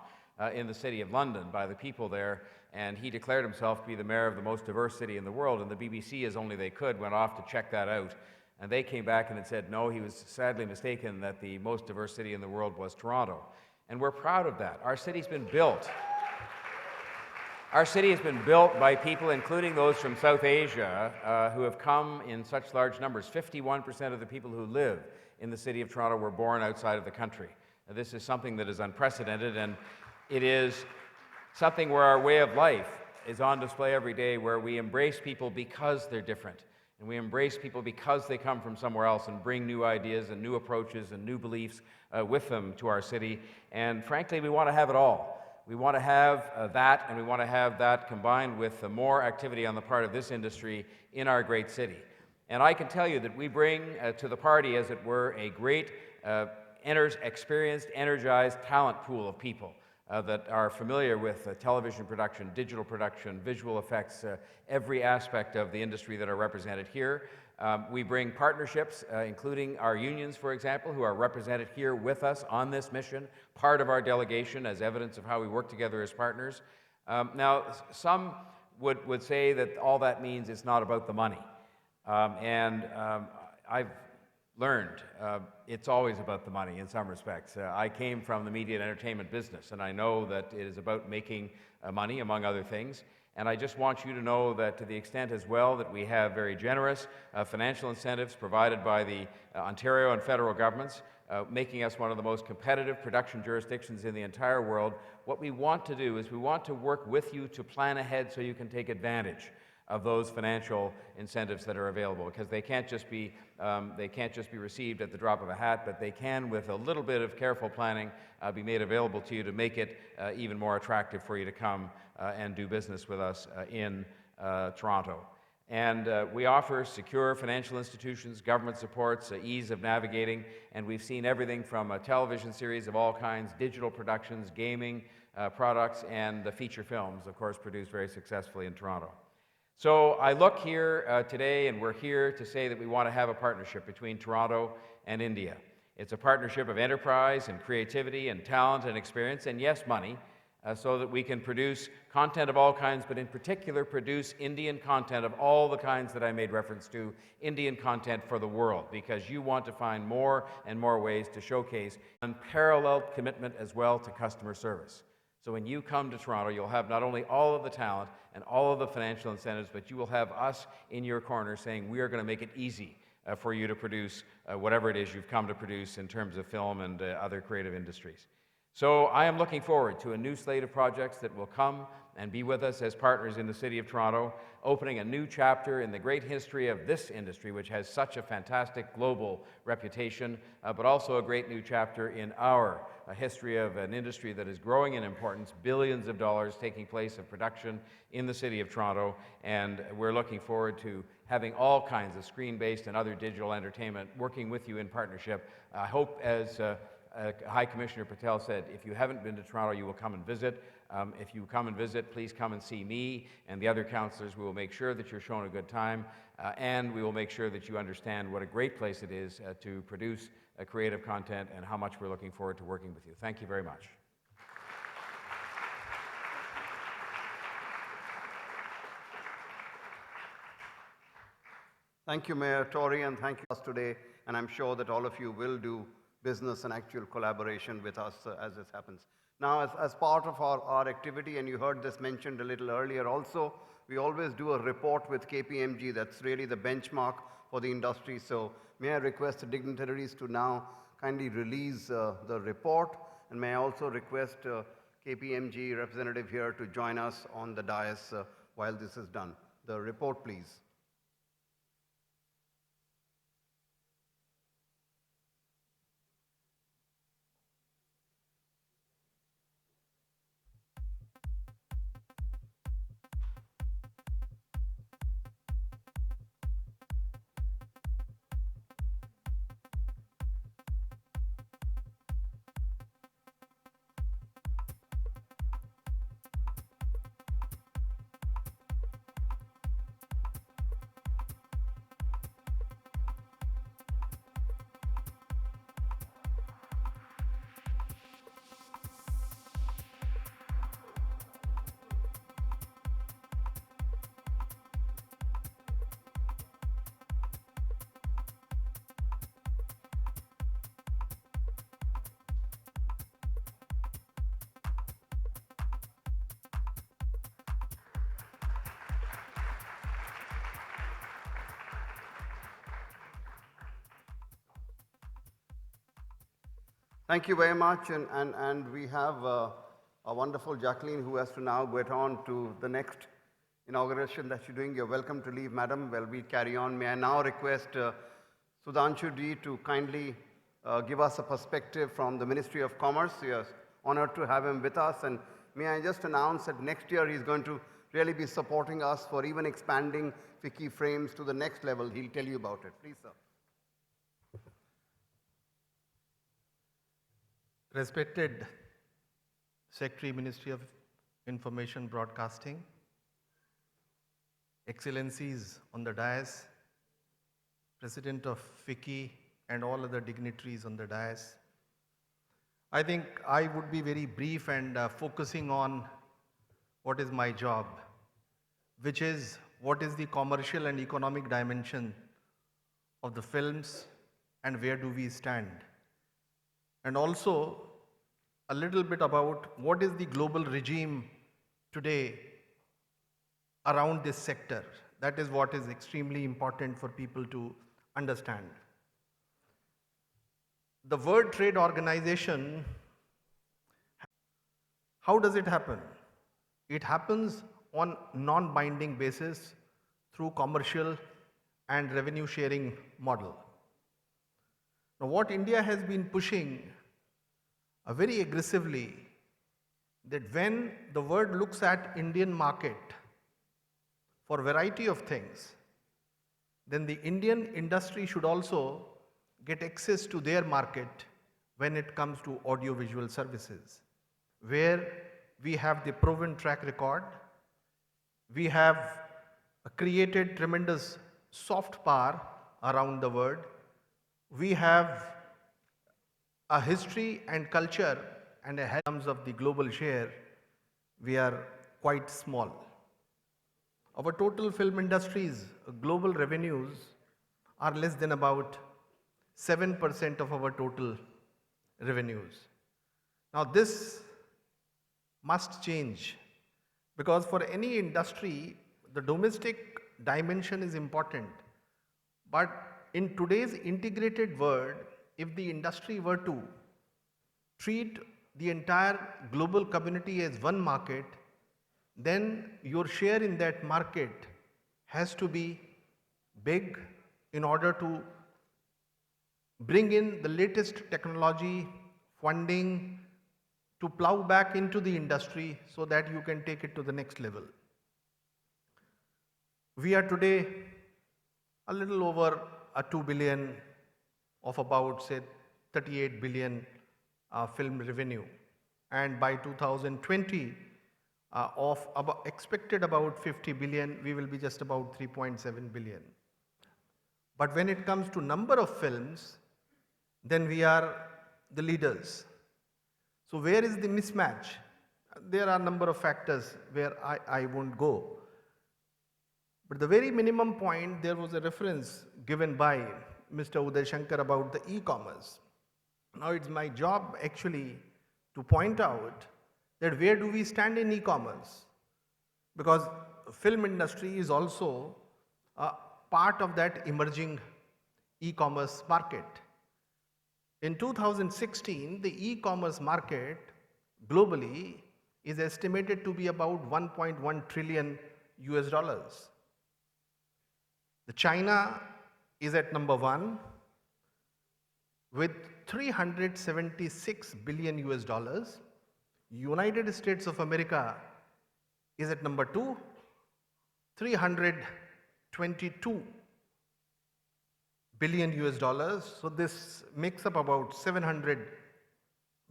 in the City of London by the people there, and he declared himself to be the mayor of the most diverse city in the world, and the BBC, as only they could, went off to check that out. And they came back and had said, no, he was sadly mistaken, that the most diverse city in the world was Toronto. And we're proud of that. Our city's been built. Our city has been built by people, including those from South Asia, who have come in such large numbers. 51% of the people who live in the city of Toronto were born outside of the country. Now, this is something that is unprecedented, and it is something where our way of life is on display every day, where we embrace people because they're different. And we embrace people because they come from somewhere else and bring new ideas and new approaches and new beliefs with them to our city. And frankly, we want to have it all. We want to have that, and we want to have that combined with more activity on the part of this industry in our great city. And I can tell you that we bring to the party, as it were, a great, experienced, energized talent pool of people that are familiar with television production, digital production, visual effects, every aspect of the industry that are represented here. We bring partnerships, including our unions, for example, who are represented here with us on this mission, part of our delegation as evidence of how we work together as partners. Now, some would say that all that means it's not about the money. I've learned it's always about the money in some respects. I came from the media and entertainment business, and I know that it is about making money, among other things. And I just want you to know that to the extent as well that we have very generous financial incentives provided by the Ontario and federal governments, making us one of the most competitive production jurisdictions in the entire world, what we want to do is we want to work with you to plan ahead so you can take advantage of those financial incentives that are available, because they can't just be received at the drop of a hat, but they can, with a little bit of careful planning, be made available to you to make it even more attractive for you to come and do business with us in Toronto. And we offer secure financial institutions, government supports, ease of navigating, and we've seen everything from a television series of all kinds, digital productions, gaming products, and the feature films, of course, produced very successfully in Toronto. So I look here today, and we're here to say that we want to have a partnership between Toronto and India. It's a partnership of enterprise and creativity and talent and experience, and yes, money, so that we can produce content of all kinds, but in particular produce Indian content of all the kinds that I made reference to, Indian content for the world, because you want to find more and more ways to showcase unparalleled commitment as well to customer service. So when you come to Toronto, you'll have not only all of the talent and all of the financial incentives, but you will have us in your corner saying we are going to make it easy for you to produce whatever it is you've come to produce in terms of film and other creative industries. So I am looking forward to a new slate of projects that will come and be with us as partners in the City of Toronto, opening a new chapter in the great history of this industry, which has such a fantastic global reputation, but also a great new chapter in our history of an industry that is growing in importance, billions of dollars taking place of production in the City of Toronto, and we're looking forward to having all kinds of screen-based and other digital entertainment working with you in partnership. I hope, as High Commissioner Patel said, if you haven't been to Toronto, you will come and visit. If you come and visit, please come and see me and the other councillors. We will make sure that you're shown a good time, and we will make sure that you understand what a great place it is to produce creative content and how much we're looking forward to working with you. Thank you very much.
Thank you, Mayor Tory, and thank you for us today. And I'm sure that all of you will do business and actual collaboration with us as this happens. Now, as part of our activity, and you heard this mentioned a little earlier also, we always do a report with KPMG. That's really the benchmark for the industry. So may I request the dignitaries to now kindly release the report, and may I also request KPMG representative here to join us on the dais while this is done. The report, please. Thank you very much. And we have a wonderful Jacqueline who has to now get on to the next inauguration that you're doing. You're welcome to leave, madam. Well, we carry on. May I now request Sudhanshu Ji to kindly give us a perspective from the Ministry of Commerce. We are honored to have him with us. And may I just announce that next year he's going to really be supporting us for even expanding Ficci frames to the next level. He'll tell you about it. Please, sir.
Respected Secretary, Ministry of Information Broadcasting, Excellencies on the dais, President of Ficci, and all other dignitaries on the dais. I think I would be very brief and focusing on what is my job, which is what is the commercial and economic dimension of the films and where do we stand. And also a little bit about what is the global regime today around this sector. That is what is extremely important for people to understand. The World Trade Organization, how does it happen? It happens on non-binding basis through commercial and revenue sharing model. Now, what India has been pushing very aggressively, that when the world looks at Indian market for a variety of things, then the Indian industry should also get access to their market when it comes to audiovisual services, where we have the proven track record, we have created tremendous soft power around the world, we have a history and culture, and in terms of the global share, we are quite small. Our total film industry's global revenues are less than about 7% of our total revenues. Now this must change, because for any industry, the domestic dimension is important. But in today's integrated world, if the industry were to treat the entire global community as one market, then your share in that market has to be big in order to bring in the latest technology, funding, to plow back into the industry so that you can take it to the next level. We are today a little over a 2 billion of about, say, 38 billion film revenue. And by 2020, expected about 50 billion, we will be just about 3.7 billion. But when it comes to number of films, then we are the leaders. So where is the mismatch? There are a number of factors where I won't go. But the very minimum point, there was a reference given by Mr. Uday Shankar about the e-commerce. Now it's my job actually to point out that where do we stand in e-commerce? Because film industry is also a part of that emerging e-commerce market. In 2016, the e-commerce market globally is estimated to be about 1.1 trillion US dollars. The China is at number 1 with 376 billion US dollars. United States of America is at number 2, 322 billion US dollars. So this makes up about $700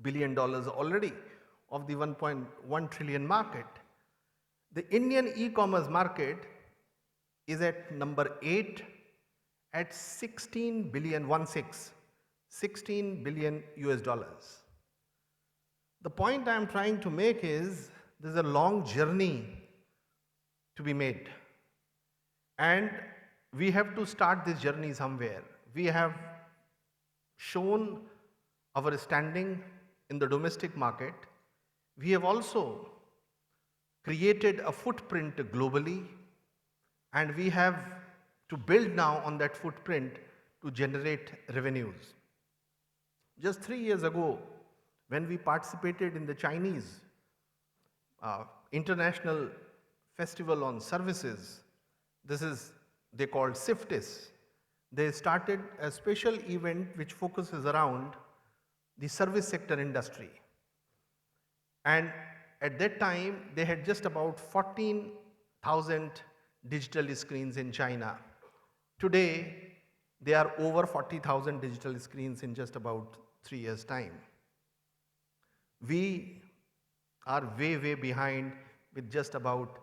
billion already of the 1.1 trillion market. The Indian e-commerce market is at number 8 at 16 billion US dollars. The point I am trying to make is there's a long journey to be made, and we have to start this journey somewhere. We have shown our standing in the domestic market. We have also created a footprint globally, and we have to build now on that footprint to generate revenues. Just 3 years ago, when we participated in the Chinese International Festival on Services, they called CIFTIS. They started a special event which focuses around the service sector industry. And at that time, they had just about 14,000 digital screens in China. Today, there are over 40,000 digital screens in just about 3 years' time. We are way, way behind with just about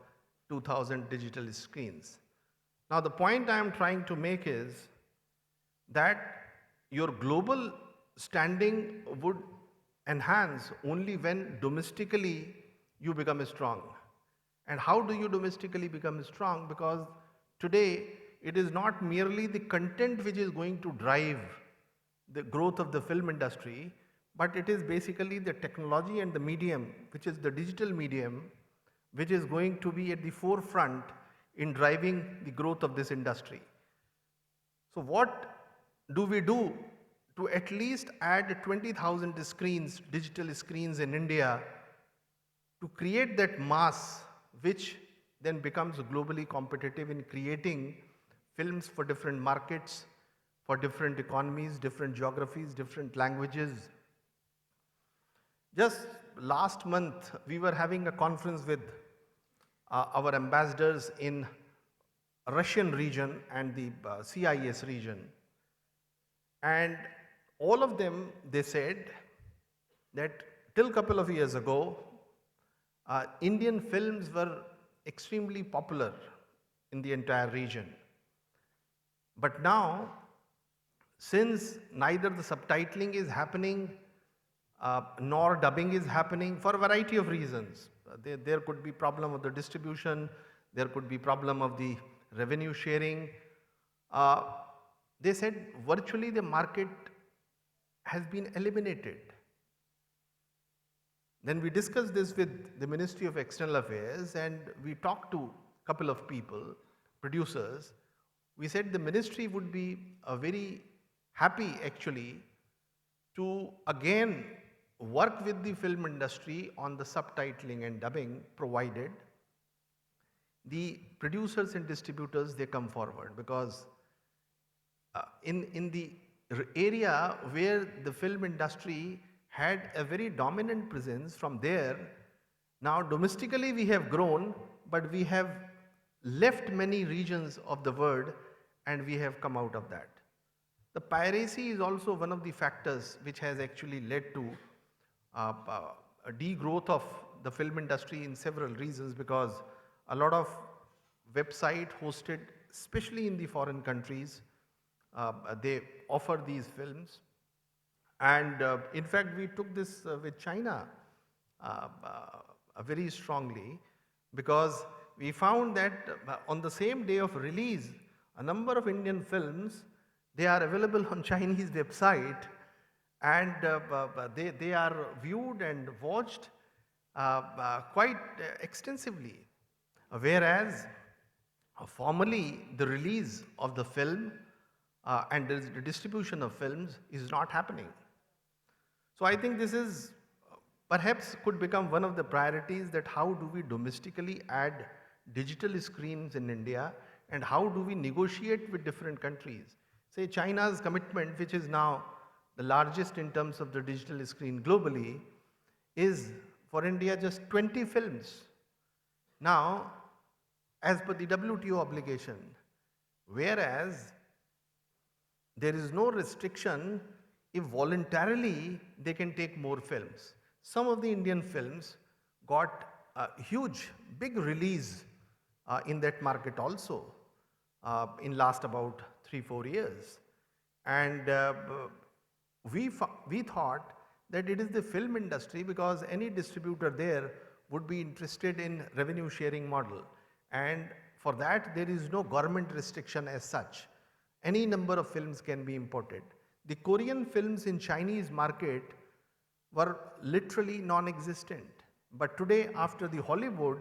2,000 digital screens. Now, the point I am trying to make is that your global standing would enhance only when domestically you become strong. And how do you domestically become strong? Because today it is not merely the content which is going to drive the growth of the film industry, but it is basically the technology and the medium, which is the digital medium, which is going to be at the forefront in driving the growth of this industry. So what do we do to at least add 20,000 screens, digital screens in India, to create that mass which then becomes globally competitive in creating films for different markets, for different economies, different geographies, different languages. Just last month, we were having a conference with our ambassadors in Russian region and the CIS region. And all of them, they said that till couple of years ago, Indian films were extremely popular in the entire region. But now, since neither the subtitling is happening nor dubbing is happening for a variety of reasons, there could be problem of the distribution, there could be problem of the revenue sharing. They said virtually the market has been eliminated. Then we discussed this with the Ministry of External Affairs and we talked to a couple of people, producers. We said the ministry would be very happy actually to again work with the film industry on the subtitling and dubbing, provided the producers and distributors, they come forward, because in the area where the film industry had a very dominant presence, from there, now domestically we have grown, but we have left many regions of the world and we have come out of that. The piracy is also one of the factors which has actually led to a degrowth of the film industry in several reasons, because a lot of website hosted, especially in the foreign countries, they offer these films. And in fact, we took this with China very strongly, because we found that on the same day of release, a number of Indian films, they are available on Chinese website, and they are viewed and watched quite extensively. Whereas formally the release of the film and the distribution of films is not happening. So I think this is perhaps could become one of the priorities, that how do we domestically add digital screens in India, and how do we negotiate with different countries. Say China's commitment, which is now the largest in terms of the digital screen globally, is for India just 20 films. Now, as per the WTO obligation, whereas there is no restriction if voluntarily they can take more films. Some of the Indian films got a huge, big release in that market also in last about 3-4 years. And we thought that it is the film industry, because any distributor there would be interested in revenue sharing model. And for that, there is no government restriction as such. Any number of films can be imported. The Korean films in Chinese market were literally non-existent. But today, after the Hollywood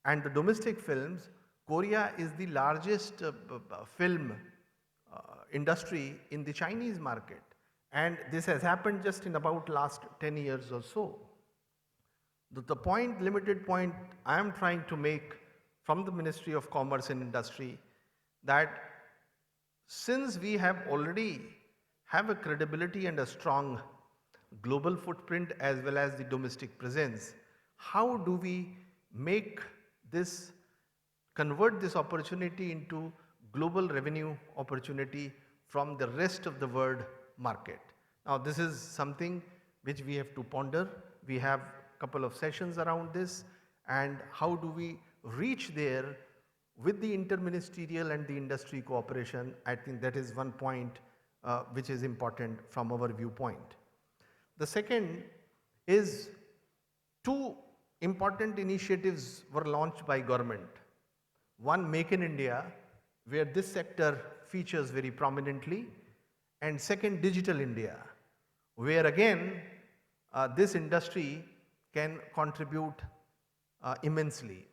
and the domestic films, Korea is the largest film industry in the Chinese market. And this has happened just in about last 10 years or so. The point, limited point I am trying to make from the Ministry of Commerce and Industry, that since we have already have a credibility and a strong global footprint as well as the domestic presence, how do we make this, convert this opportunity into global revenue opportunity from the rest of the world market? Now this is something which we have to ponder. We have a couple of sessions around this, and how do we reach there with the interministerial and the industry cooperation. I think that is one point which is important from our viewpoint. The second is, two important initiatives were launched by government. One, Make in India, where this sector features very prominently, and second, Digital India, where again this industry can contribute immensely.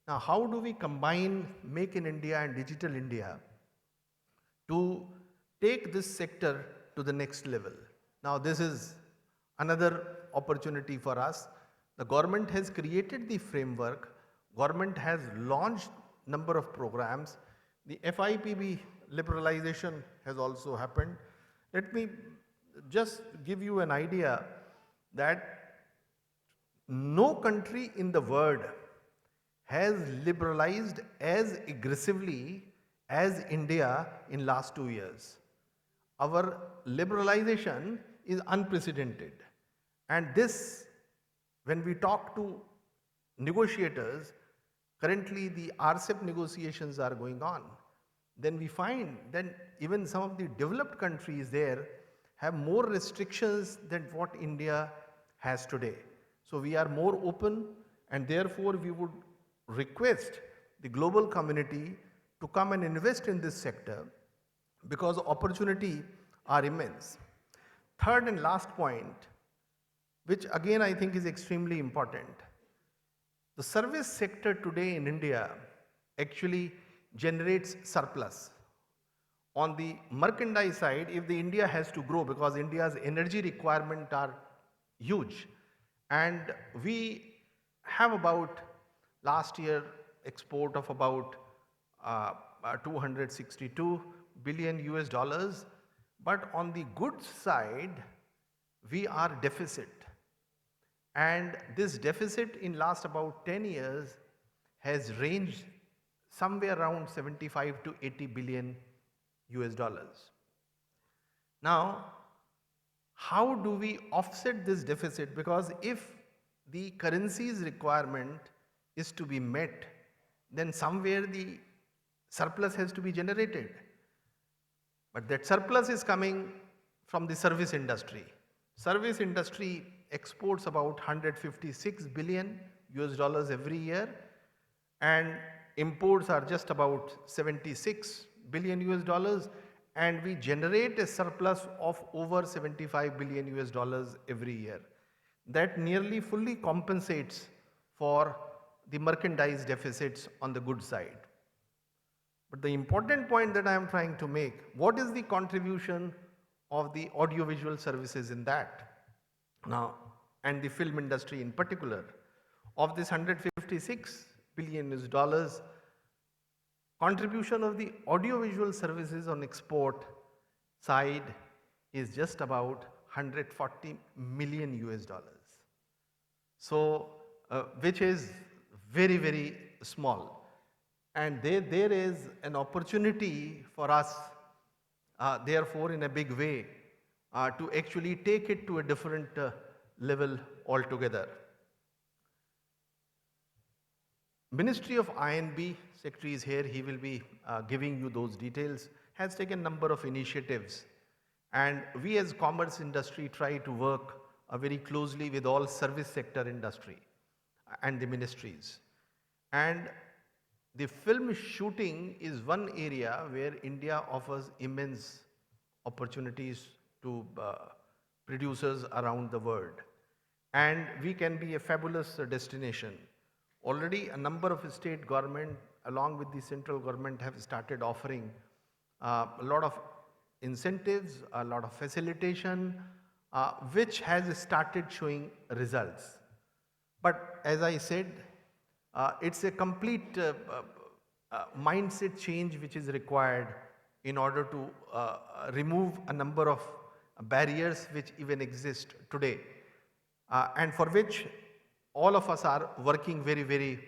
Now, how do we combine Make in India and Digital India to take this sector to the next level? Now, this is another opportunity for us. The government has created the framework, government has launched number of programs, the FIPB liberalization has also happened. Let me just give you an idea that no country in the world has liberalized as aggressively as India in last 2 years. Our liberalization is unprecedented, and this, when we talk to negotiators, currently the RCEP negotiations are going on, then we find that even some of the developed countries there have more restrictions than what India has today. So we are more open, and therefore we would request the global community to come and invest in this sector, because opportunity are immense. Third and last point, which again I think is extremely important. The service sector today in India actually generates surplus. On the merchandise side, if the India has to grow, because India's energy requirements are huge, and we have about last year export of about 262 billion US dollars, but on the goods side we are deficit, and this deficit in last about 10 years has ranged somewhere around 75 to 80 billion US dollars. Now, how do we offset this deficit? Because if the currency's requirement is to be met, then somewhere the surplus has to be generated. But that surplus is coming from the service industry. Service industry exports about 156 billion US dollars every year, and imports are just about 76 billion US dollars, and we generate a surplus of over 75 billion US dollars every year. That nearly fully compensates for the merchandise deficits on the goods side. But the important point that I am trying to make, what is the contribution of the audiovisual services in that? Now, and the film industry in particular, of this 156 billion US dollars, contribution of the audiovisual services on export side is just about 140 million US dollars. So, which is very, very small. And there is an opportunity for us, therefore, in a big way, to actually take it to a different level altogether. Ministry of INB, Secretary is here, he will be giving you those details, has taken a number of initiatives, and we as commerce industry try to work very closely with all service sector industry and the ministries. And the film shooting is one area where India offers immense opportunities to producers around the world, and we can be a fabulous destination. Already a number of state government along with the central government have started offering a lot of incentives, a lot of facilitation, which has started showing results. But as I said, it's a complete mindset change which is required in order to remove a number of barriers which even exist today, and for which all of us are working very, very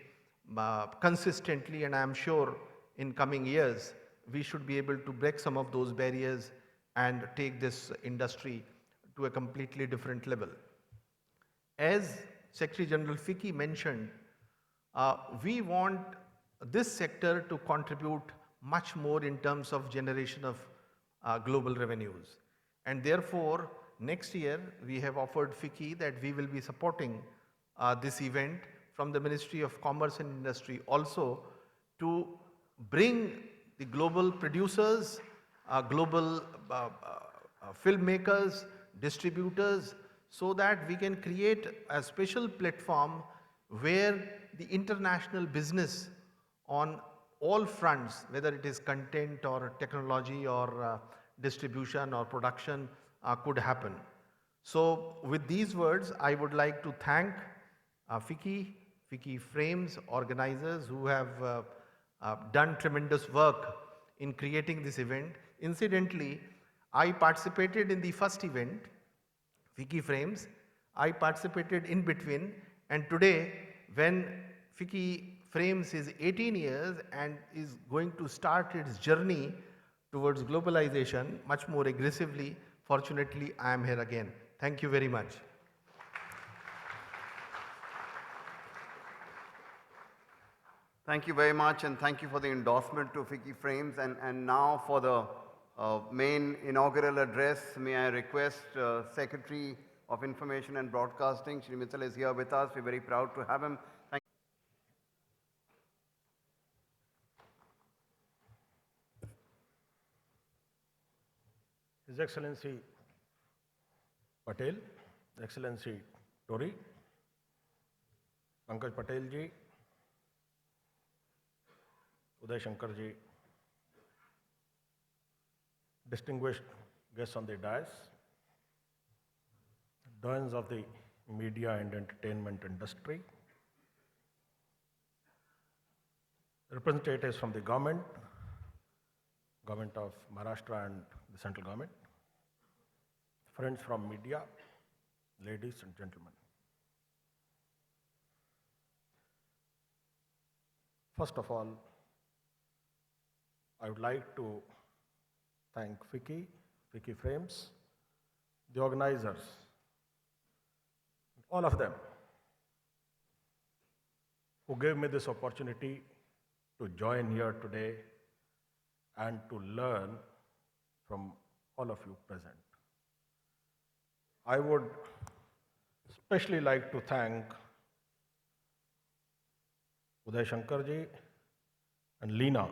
consistently, and I am sure in coming years we should be able to break some of those barriers and take this industry to a completely different level. As Secretary General Ficci mentioned, we want this sector to contribute much more in terms of generation of global revenues. And therefore, next year we have offered Ficci that we will be supporting this event from the Ministry of Commerce and Industry also to bring the global producers, global filmmakers, distributors, so that we can create a special platform where the international business on all fronts, whether it is content or technology or distribution or production, could happen. So with these words, I would like to thank Ficci Frames organizers who have done tremendous work in creating this event. Incidentally, I participated in the first event, Ficci Frames. I participated in between, and today when Ficci Frames is 18 years and is going to start its journey towards globalization much more aggressively, fortunately I am here again. Thank you very much.
Thank you very much, and thank you for the endorsement to Ficci Frames. And now for the main inaugural address, may I request Secretary of Information and Broadcasting, Shri Mittal is here with us. We're very proud to have him. Thank
His Excellency Patel, Excellency Tori, Pankaj Patel ji, Uday Shankar ji, distinguished guests on the dais, dons of the media and entertainment industry, representatives from the government of Maharashtra and the central government, friends from media, ladies and gentlemen. First of all, I would like to thank Ficci Frames, the organizers, all of them who gave me this opportunity to join here today and to learn from all of you present. I would especially like to thank Uday Shankar ji and Leena,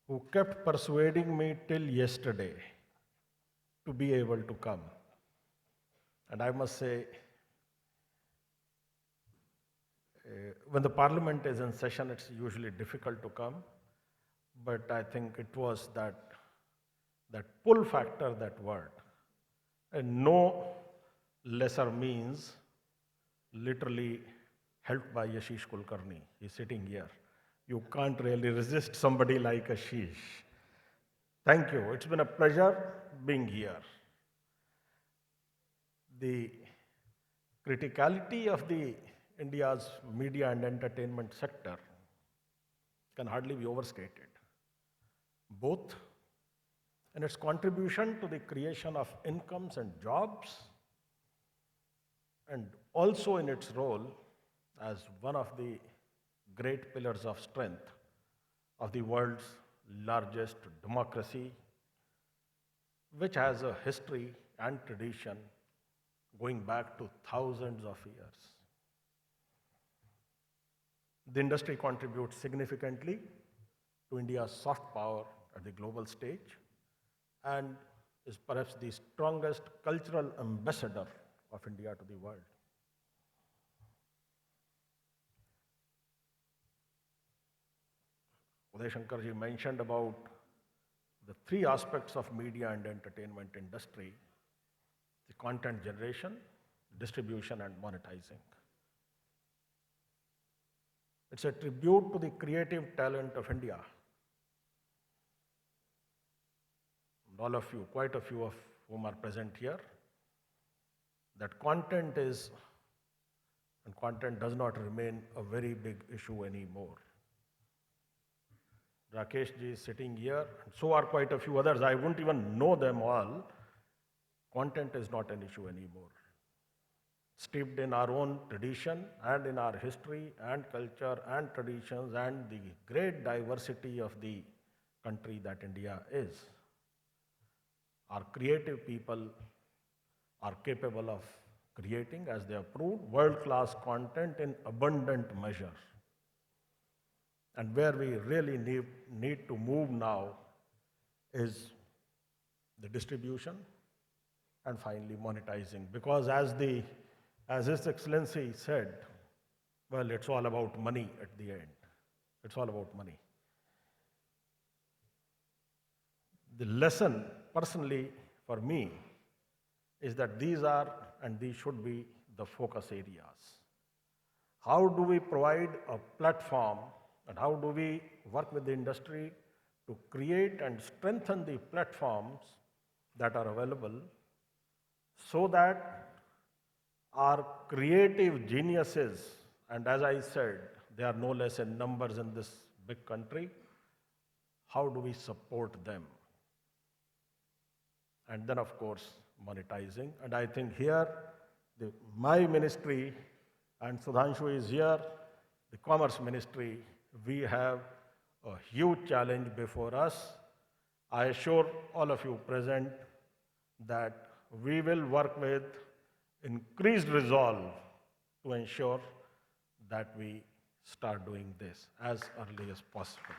who kept persuading me till yesterday to be able to come. And I must say, when the parliament is in session, it's usually difficult to come, but I think it was that pull factor that worked. And no lesser means, literally helped by Yashish Kulkarni. He's sitting here. You can't really resist somebody like Ashish. Thank you. It's been a pleasure being here. The criticality of the India's media and entertainment sector can hardly be overstated, both in its contribution to the creation of incomes and jobs, and also in its role as one of the great pillars of strength of the world's largest democracy, which has a history and tradition going back to thousands of years. The industry contributes significantly to India's soft power at the global stage and is perhaps the strongest cultural ambassador of India to the world. Uday Shankar ji mentioned about the three aspects of media and entertainment industry: the content generation, distribution, and monetizing. It's a tribute to the creative talent of India. And all of you, quite a few of whom are present here, that content is, and content does not remain a very big issue anymore. Rakesh ji is sitting here, and so are quite a few others. I wouldn't even know them all. Content is not an issue anymore. Steeped in our own tradition and in our history and culture and traditions and the great diversity of the country that India is. Our creative people are capable of creating, as they have proved, world-class content in abundant measure. And where we really need to move now is the distribution and finally monetizing. Because as His Excellency said, well, it's all about money at the end. It's all about money. The lesson, personally, for me, is that these are and these should be the focus areas. How do we provide a platform and how do we work with the industry to create and strengthen the platforms that are available so that our creative geniuses, and as I said, they are no less in numbers in this big country, how do we support them? And then, of course, monetizing. And I think here, my ministry, and Sudhanshu is here, the Commerce Ministry, we have a huge challenge before us. I assure all of you present that we will work with increased resolve to ensure that we start doing this as early as possible.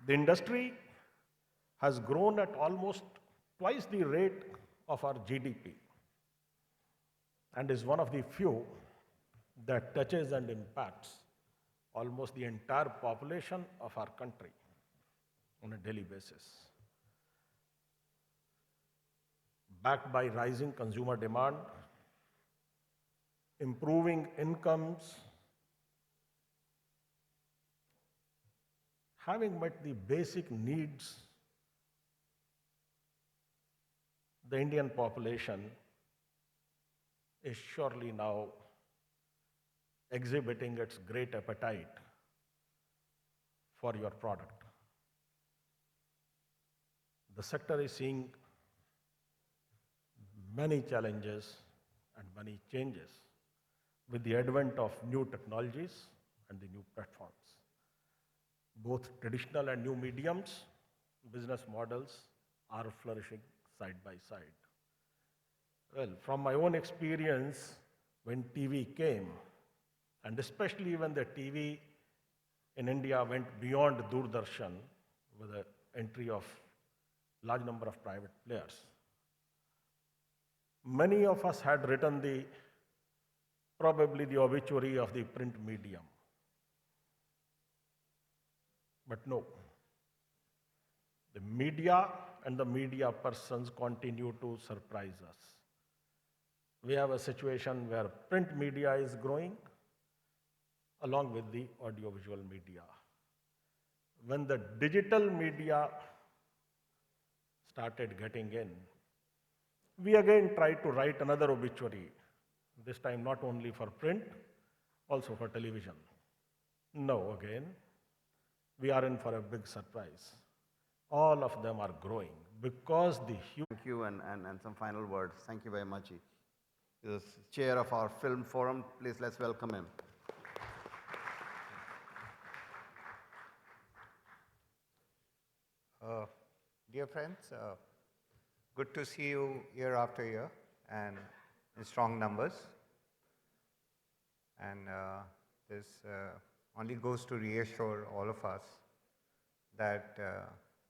The industry has grown at almost twice the rate of our GDP and is one of the few that touches and impacts almost the entire population of our country on a daily basis. Backed by rising consumer demand, improving incomes, having met the basic needs, the Indian population is surely now exhibiting its great appetite for your product. The sector is seeing many challenges and many changes with the advent of new technologies and the new platforms. Both traditional and new mediums, business models are flourishing side by side. Well, from my own experience, when TV came, and especially when the TV in India went beyond Doordarshan with the entry of large number of private players, many of us had written probably the obituary of the print medium. But no, the media and the media persons continue to surprise us. We have a situation where print media is growing along with the audiovisual media. When the digital media started getting in, we again tried to write another obituary, this time not only for print, also for television. No, again, we are in for a big surprise. All of them are growing because the huge...
Thank you, and some final words. Thank you very much. He is chair of our film forum. Please, let's welcome him.
Dear friends, good to see you year after year and in strong numbers. And this only goes to reassure all of us that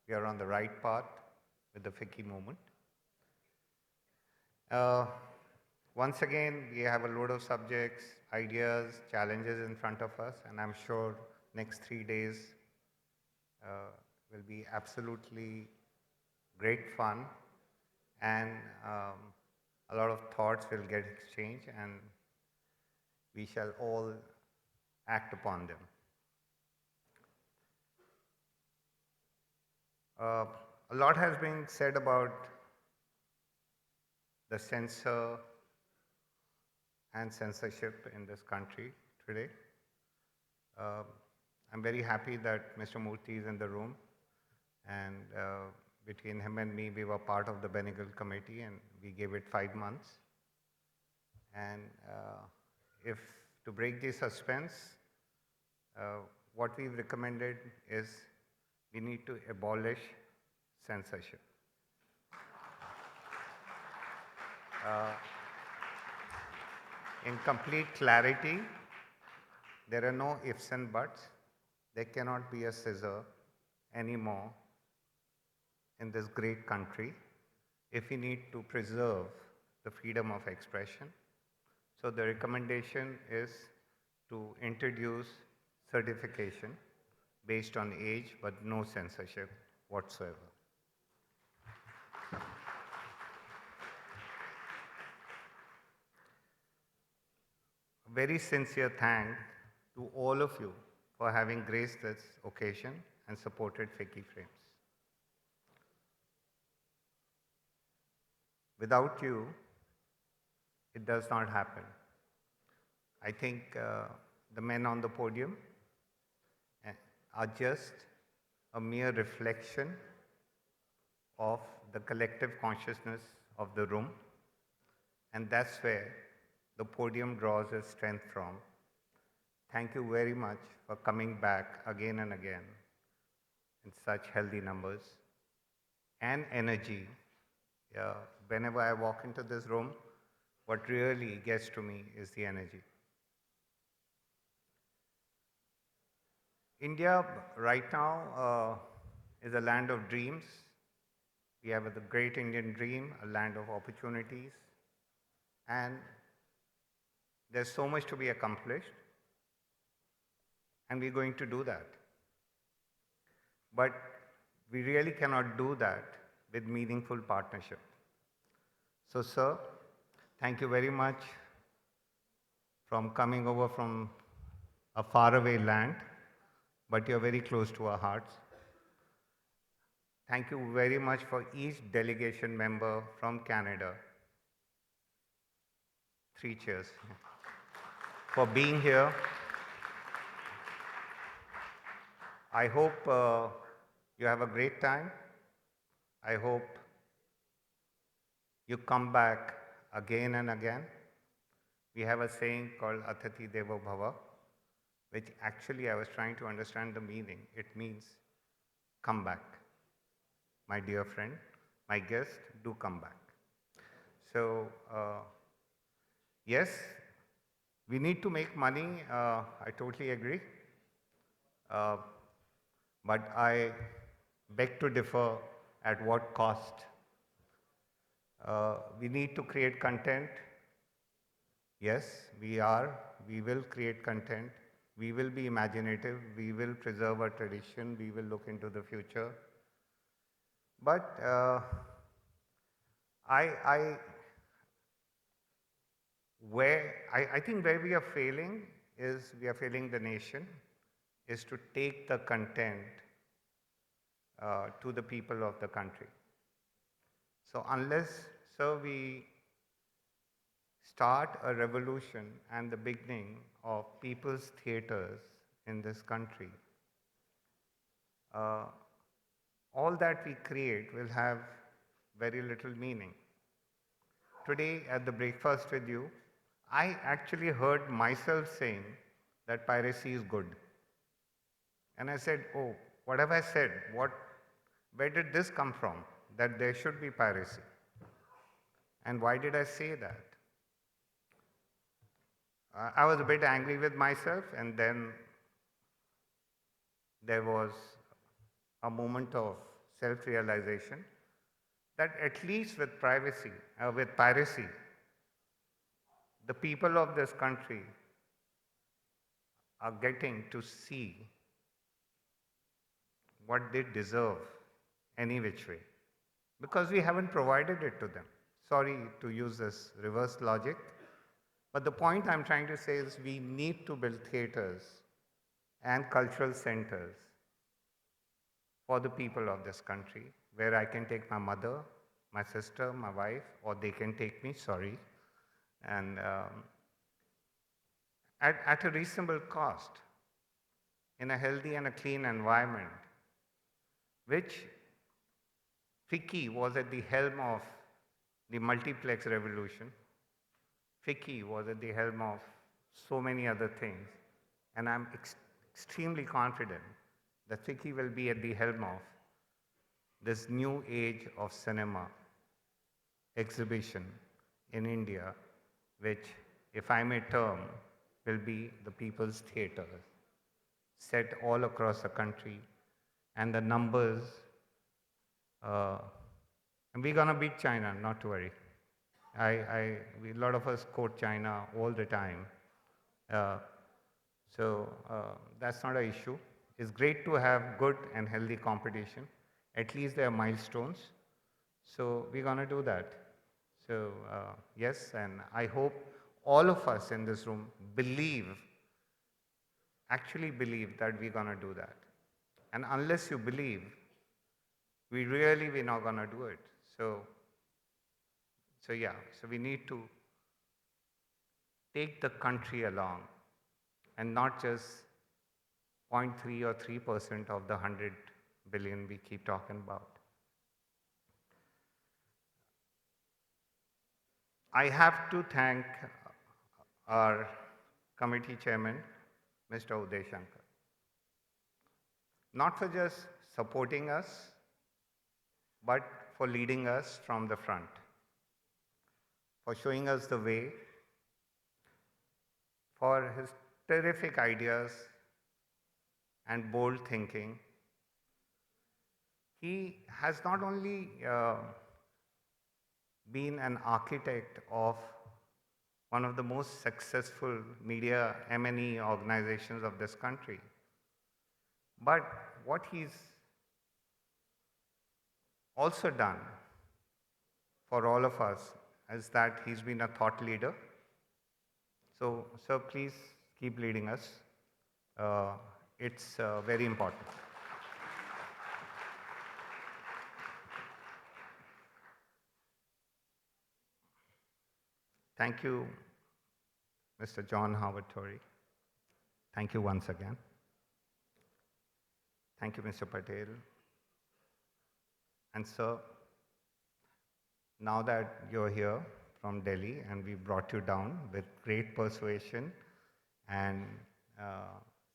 we are on the right path with the Ficci movement. Once again, we have a load of subjects, ideas, challenges in front of us, and I'm sure next 3 days will be absolutely great fun, and a lot of thoughts will get exchanged, and we shall all act upon them. A lot has been said about the censor and censorship in this country today. Uh, I'm very happy that Mr. Murthy is in the room, and between him and me, we were part of the Benegal committee, and we gave it 5 months. And if to break the suspense, what we've recommended is we need to abolish censorship. In complete clarity, there are no ifs and buts. There cannot be a scissor anymore in this great country if we need to preserve the freedom of expression. So the recommendation is to introduce certification based on age, but no censorship whatsoever. A very sincere thank to all of you for having graced this occasion and supported Ficci Frames. Without you, it does not happen. I think the men on the podium are just a mere reflection of the collective consciousness of the room, and that's where the podium draws its strength from. Thank you very much for coming back again and again in such healthy numbers and energy. Whenever I walk into this room, what really gets to me is the energy. India right now is a land of dreams. We have the great Indian dream, a land of opportunities, and there's so much to be accomplished, and we're going to do that. But we really cannot do that with meaningful partnership. So, sir, thank you very much from coming over from a faraway land, but you're very close to our hearts. Thank you very much for each delegation member from Canada. 3 cheers. For being here. I hope you have a great time. I hope you come back again and again. We have a saying called Athati Devo Bhava, which actually I was trying to understand the meaning. It means come back. My dear friend, my guest, do come back. So, yes, we need to make money. I totally agree. But I beg to differ at what cost. We need to create content. Yes, we are. We will create content. We will be imaginative. We will preserve our tradition. We will look into the future. But I think where we are failing is we are failing the nation, is to take the content to the people of the country. So unless, sir, we start a revolution and the beginning of people's theaters in this country, all that we create will have very little meaning. Today at the breakfast with you, I actually heard myself saying that piracy is good. And I said, oh, what have I said? Where did this come from? That there should be piracy. And why did I say that? I was a bit angry with myself, and then there was a moment of self-realization that at least with piracy, the people of this country are getting to see what they deserve any which way because we haven't provided it to them. Sorry to use this reverse logic, but the point I'm trying to say is we need to build theaters and cultural centers for the people of this country where I can take my mother, my sister, my wife, or they can take me, sorry, and at a reasonable cost in a healthy and a clean environment, which Ficci was at the helm of the multiplex revolution. Ficci was at the helm of so many other things, and I'm extremely confident that Ficci will be at the helm of this new age of cinema exhibition in India, which, if I may term, will be the people's theaters, set all across the country, and the numbers, and we're gonna beat China, not to worry. A lot of us quote China all the time. So that's not an issue. It's great to have good and healthy competition. At least there are milestones. So we're going to do that. So yes, and I hope all of us in this room actually believe that we're going to do that. And unless you believe, we're not going to do it. So yeah, so we need to take the country along and not just 0.3 or 3% of the 100 billion we keep talking about. I have to thank our committee chairman, Mr. Uday Shankar, not for just supporting us, but for leading us from the front, for showing us the way, for his terrific ideas and bold thinking. He has not only been an architect of one of the most successful media M&E organizations of this country, but what he's also done for all of us is that he's been a thought leader. So, sir, please keep leading us. It's very important. Thank you, Mr. John Howard Tory. Thank you once again. Thank you, Mr. Patel. And sir, now that you're here from Delhi and we brought you down with great persuasion, and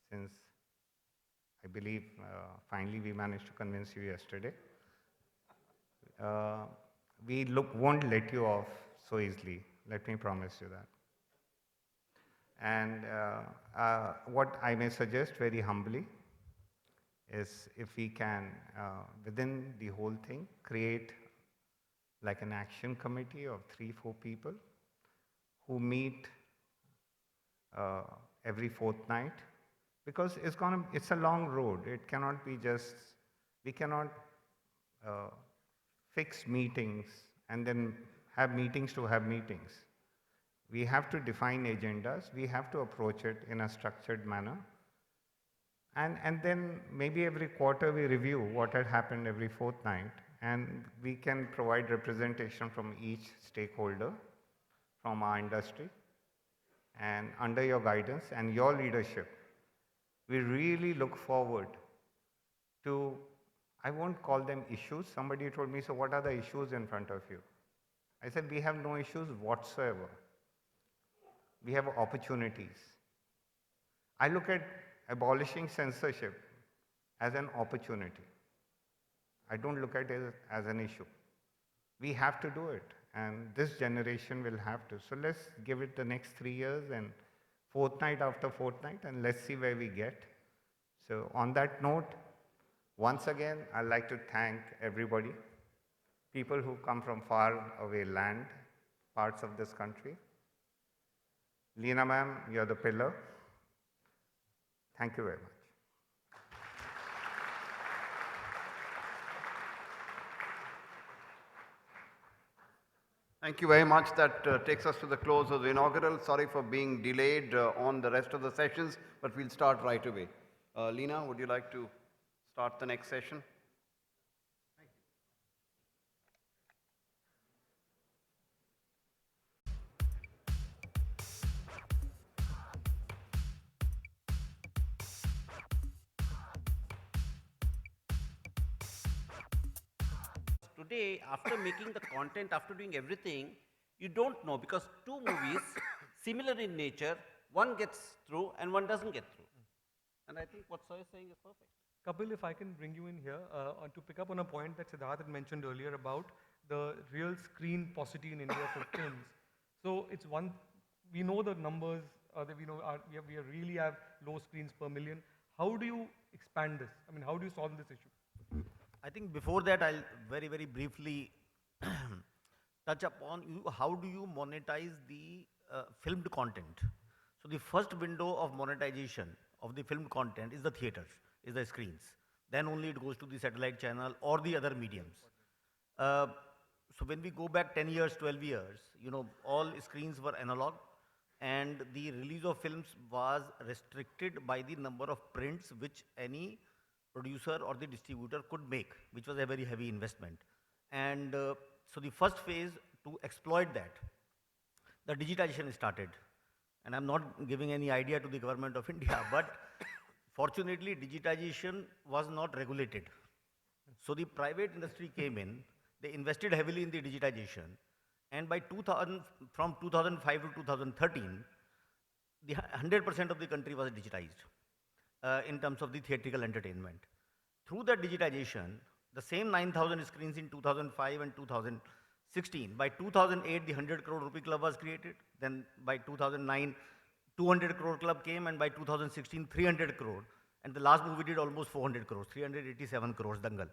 since I believe finally we managed to convince you yesterday, we won't let you off so easily. Let me promise you that. And what I may suggest very humbly is if we can, within the whole thing, create like an action committee of 3-4 people who meet every fortnight, because it's a long road. It cannot be just, we cannot fix meetings and then have meetings to have meetings. We have to define agendas. We have to approach it in a structured manner. And then maybe every quarter we review what had happened every fortnight, and we can provide representation from each stakeholder from our industry. And under your guidance and your leadership, we really look forward to, I won't call them issues. Somebody told me, so what are the issues in front of you? I said, we have no issues whatsoever. We have opportunities. I look at abolishing censorship as an opportunity. I don't look at it as an issue. We have to do it, and this generation will have to. So let's give it the next 3 years, and fortnight after fortnight, and let's see where we get. So on that note, once again, I'd like to thank everybody, people who come from far away land, parts of this country. Leena ma'am, you're the pillar. Thank you very much.
Thank you very much. That takes us to the close of the inaugural. Sorry for being delayed on the rest of the sessions, but we'll start right away. Leena, would you like to start the next session?
Today, after making the content, after doing everything, you don't know because two movies, similar in nature, one gets through and one doesn't get through. And I think what Soy is saying is perfect.
Kapil, if I can bring you in here to pick up on a point that Siddharth had mentioned earlier about the real screen paucity in India for films. So it's one, we know the numbers that we know we really have low screens per million. How do you expand this? I mean, how do you solve this issue?
I think before that, I'll very, very briefly touch upon how do you monetize the filmed content. So the first window of monetization of the filmed content is the theaters, is the screens. Then only it goes to the satellite channel or the other mediums. So when we go back 10 years, 12 years, all screens were analog and the release of films was restricted by the number of prints which any producer or the distributor could make, which was a very heavy investment. And so the first phase to exploit that, the digitization started. And I'm not giving any idea to the government of India, but fortunately digitization was not regulated. So the private industry came in, they invested heavily in the digitization, and by 2000, from 2005 to 2013, the 100% of the country was digitized in terms of the theatrical entertainment. Through that digitization, the same 9,000 screens in 2005 and 2016, by 2008, the 100 crore rupee club was created. Then by 2009, 200 crore club came, and by 2016, 300 crore. And the last movie did almost 400 crores, 387 crores, Dangal.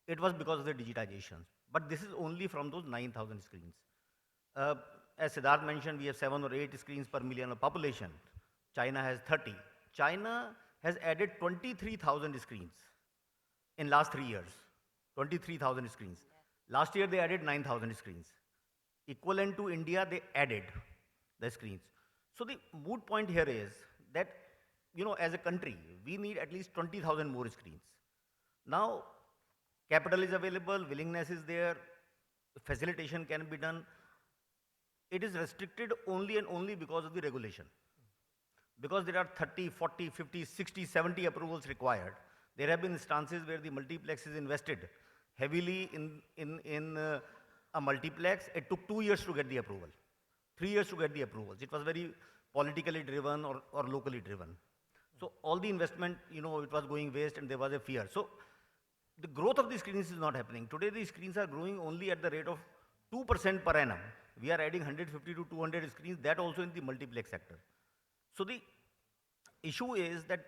It was because of the digitization. But this is only from those 9,000 screens. As Siddharth mentioned, we have 7 or 8 screens per million of population. China has 30. China has added 23,000 screens in last 3 years. 23,000 screens. Last year they added 9,000 screens. Equivalent to India, they added the screens. So the moot point here is that, as a country, we need at least 20,000 more screens. Now, capital is available, willingness is there, facilitation can be done. It is restricted only and only because of the regulation. Because there are 30, 40, 50, 60, 70 approvals required. There have been instances where the multiplex is invested heavily in a multiplex. It took 2 years to get the approval, 3 years to get the approvals. It was very politically driven or locally driven. So all the investment, it was going waste and there was a fear. So the growth of the screens is not happening. Today the screens are growing only at the rate of 2% per annum. We are adding 150 to 200 screens, that also in the multiplex sector. So the issue is that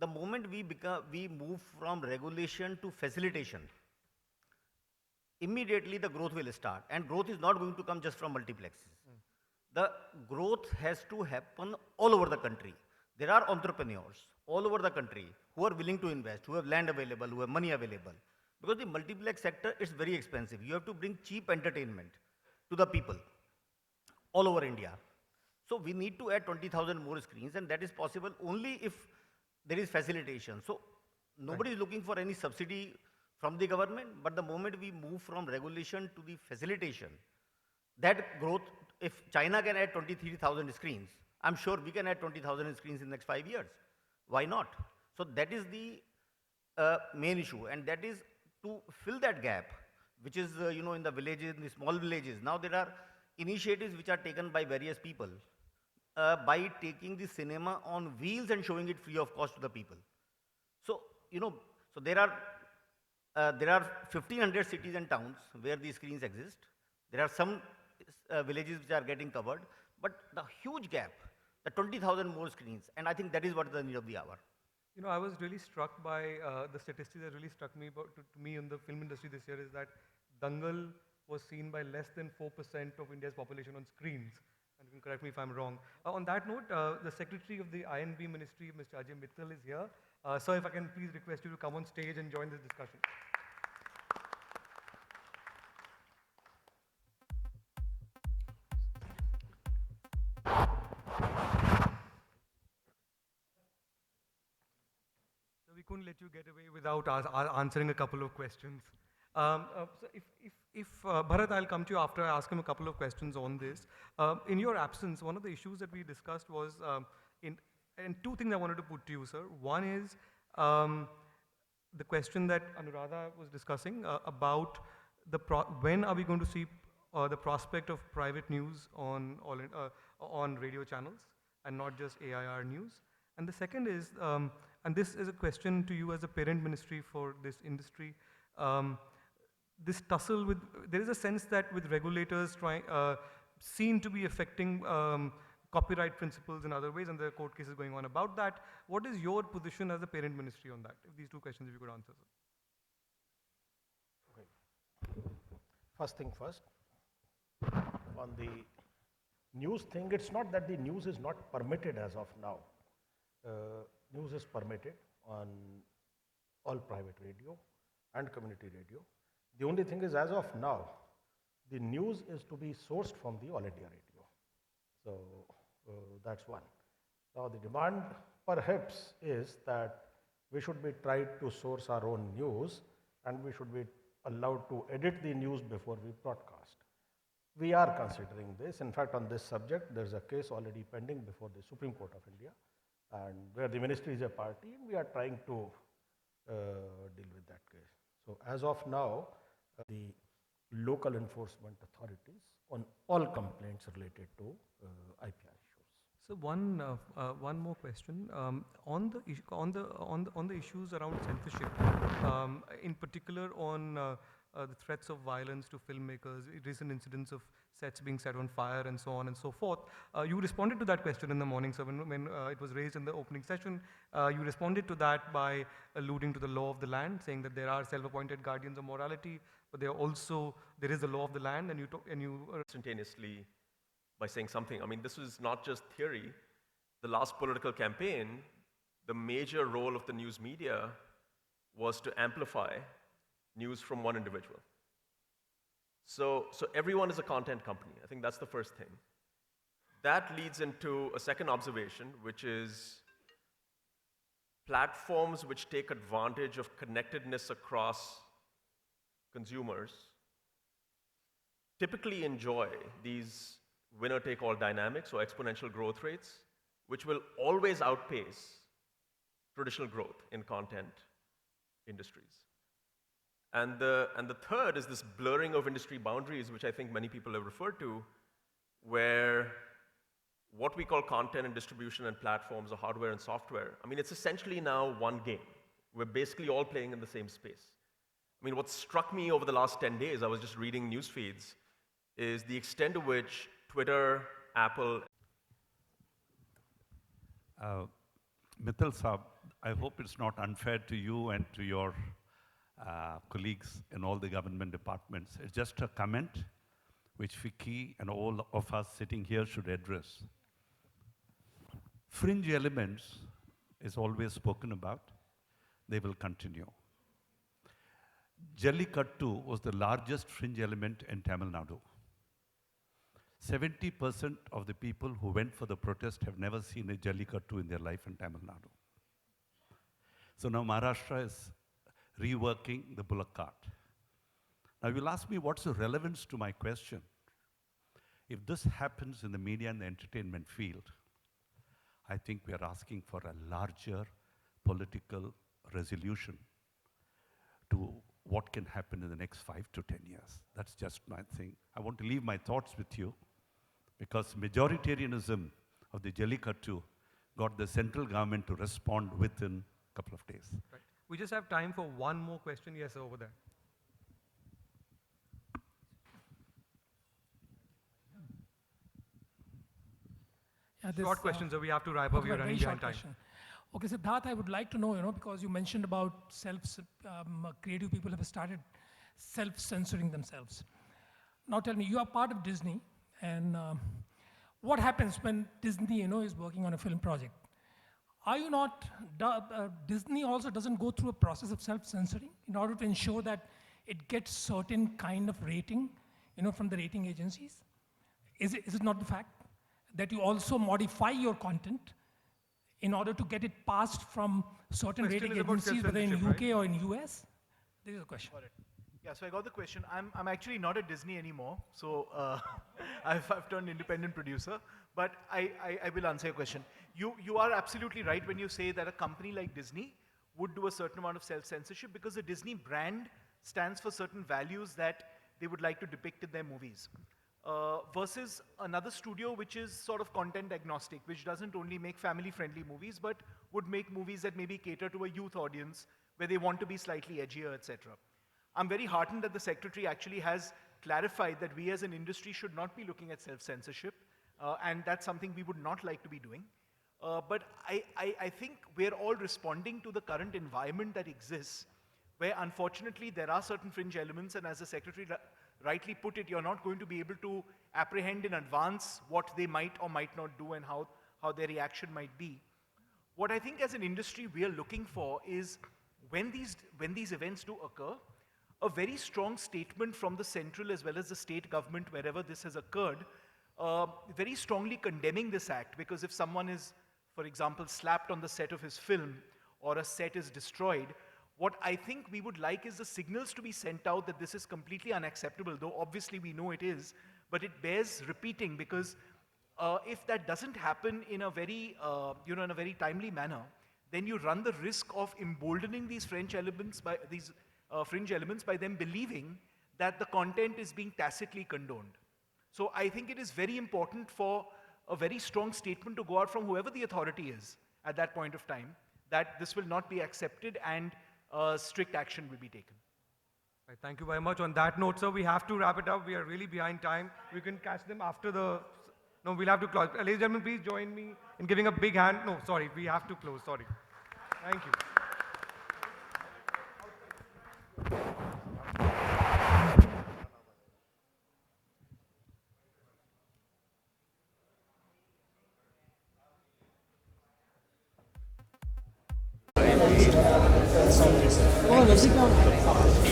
the moment we move from regulation to facilitation, immediately the growth will start. And growth is not going to come just from multiplexes. The growth has to happen all over the country. There are entrepreneurs all over the country who are willing to invest, who have land available, who have money available. Because the multiplex sector is very expensive. You have to bring cheap entertainment to the people all over India. So we need to add 20,000 more screens, and that is possible only if there is facilitation. So nobody is looking for any subsidy from the government, but the moment we move from regulation to the facilitation, that growth, if China can add 23,000 screens, I'm sure we can add 20,000 screens in the next 5 years. Why not? So that is the main issue, and that is to fill that gap, which is, in the villages, in the small villages. Now there are initiatives which are taken by various people by taking the cinema on wheels and showing it free of cost to the people. So, so there are 1,500 cities and towns where these screens exist. There are some villages which are getting covered, but the huge gap, the 20,000 more screens, and I think that is what is the need of the hour.
I was really struck by the statistics that really struck me to me in the film industry this year is that Dangal was seen by less than 4% of India's population on screens. And you can correct me if I'm wrong. On that note, the Secretary of the INB Ministry, Mr. Ajay Mittal, is here. Sir, if I can please request you to come on stage and join this discussion. couldn't let you get away without answering a couple of questions. So Bharat, I'll come to you after I ask him a couple of questions on this. In your absence, one of the issues that we discussed was, and two things I wanted to put to you, sir. One is the question that Anuradha was discussing about when are we going to see the prospect of private news on radio channels and not just AIR news. And the second is, and this is a question to you as a parent ministry for this industry, this tussle with, there is a sense that with regulators seem to be affecting copyright principles in other ways, and there are court cases going on about that. What is your position as a parent ministry on that? If these two questions, if you could answer, sir.
Okay. First thing first, on the news thing, it's not that the news is not permitted as of now. News is permitted on all private radio and community radio. The only thing is, as of now, the news is to be sourced from the All India Radio. So that's one. Now the demand perhaps is that we should be tried to source our own news, and we should be allowed to edit the news before we broadcast. We are considering this. In fact, on this subject, there's a case already pending before the Supreme Court of India, and where the ministry is a party, and we are trying to deal with that case. So as of now, the local enforcement authorities on all complaints related to IPR issues.
So one more question on the issues around censorship, in particular on the threats of violence to filmmakers, recent incidents of sets being set on fire, and so on and so forth. You responded to that question in the morning, so when it was raised in the opening session, you responded to that by alluding to the law of the land, saying that there are self-appointed guardians of morality, but there is the law of the land, and you
instantaneously by saying something. I mean, this is not just theory. The last political campaign, the major role of the news media was to amplify news from one individual. So everyone is a content company. I think that's the first thing. That leads into a second observation, which is platforms which take advantage of connectedness across consumers typically enjoy these winner-take-all dynamics or exponential growth rates, which will always outpace traditional growth in content industries. And the third is this blurring of industry boundaries, which I think many people have referred to, where what we call content and distribution and platforms or hardware and software, I mean, it's essentially now one game. We're basically all playing in the same space. I mean, what struck me over the last 10 days, I was just reading news feeds, is the extent to which Twitter, Apple.
Mithil Saab, I hope it's not unfair to you and to your colleagues in all the government departments. It's just a comment which Ficci and all of us sitting here should address. Fringe elements is always spoken about. They will continue. Jallikattu was the largest fringe element in Tamil Nadu. 70% of the people who went for the protest have never seen a Jallikattu in their life in Tamil Nadu. So now Maharashtra is reworking the bullock cart. Now you'll ask me, what's the relevance to my question? If this happens in the media and the entertainment field, I think we are asking for a larger political resolution to what can happen in the next 5 to 10 years. That's just my thing. I want to leave my thoughts with you, because majoritarianism of the Jallikattu got the central government to respond within a couple of days.
Right. We just have time for one more question. Yes, over there.
Yeah,
short questions, so we have to wrap up. We are running behind time.
Question. Okay, Siddharth, I would like to know, because you mentioned about creative people have started self-censoring themselves. Now tell me, you are part of Disney, and what happens when Disney, is working on a film project? Are you not, Disney also doesn't go through a process of self-censoring in order to ensure that it gets certain kind of rating, from the rating agencies? Is it not the fact that you also modify your content in order to get it passed from certain
Question
rating
is about
agencies, whether in
self-censorship,
UK or in US? This is the question.
Got it. Yeah, so I got the question. I'm actually not at Disney anymore, so I've turned independent producer, but I will answer your question. You are absolutely right when you say that a company like Disney would do a certain amount of self-censorship because the Disney brand stands for certain values that they would like to depict in their movies. Versus another studio which is sort of content agnostic, which doesn't only make family-friendly movies, but would make movies that maybe cater to a youth audience where they want to be slightly edgier, etc. I'm very heartened that the Secretary actually has clarified that we as an industry should not be looking at self-censorship, and that's something we would not like to be doing. But I think we're all responding to the current environment that exists, where unfortunately there are certain fringe elements, and as the Secretary rightly put it, you're not going to be able to apprehend in advance what they might or might not do and how their reaction might be. What I think as an industry we are looking for is when these events do occur, a very strong statement from the central as well as the state government wherever this has occurred, very strongly condemning this act, because if someone is, for example, slapped on the set of his film or a set is destroyed, what I think we would like is the signals to be sent out that this is completely unacceptable, though obviously we know it is, but it bears repeating because if that doesn't happen in a very, in a very timely manner, then you run the risk of emboldening these fringe elements by them believing that the content is being tacitly condoned. So I think it is very important for a very strong statement to go out from whoever the authority is at that point of time, that this will not be accepted and strict action will be taken.
Right, thank you very much. On that note, sir, we have to wrap it up. We are really behind time. We can catch them after the... No, we'll have to close. Ladies and gentlemen, please join me in giving a big hand. No, sorry, we have to close. Sorry. Thank you.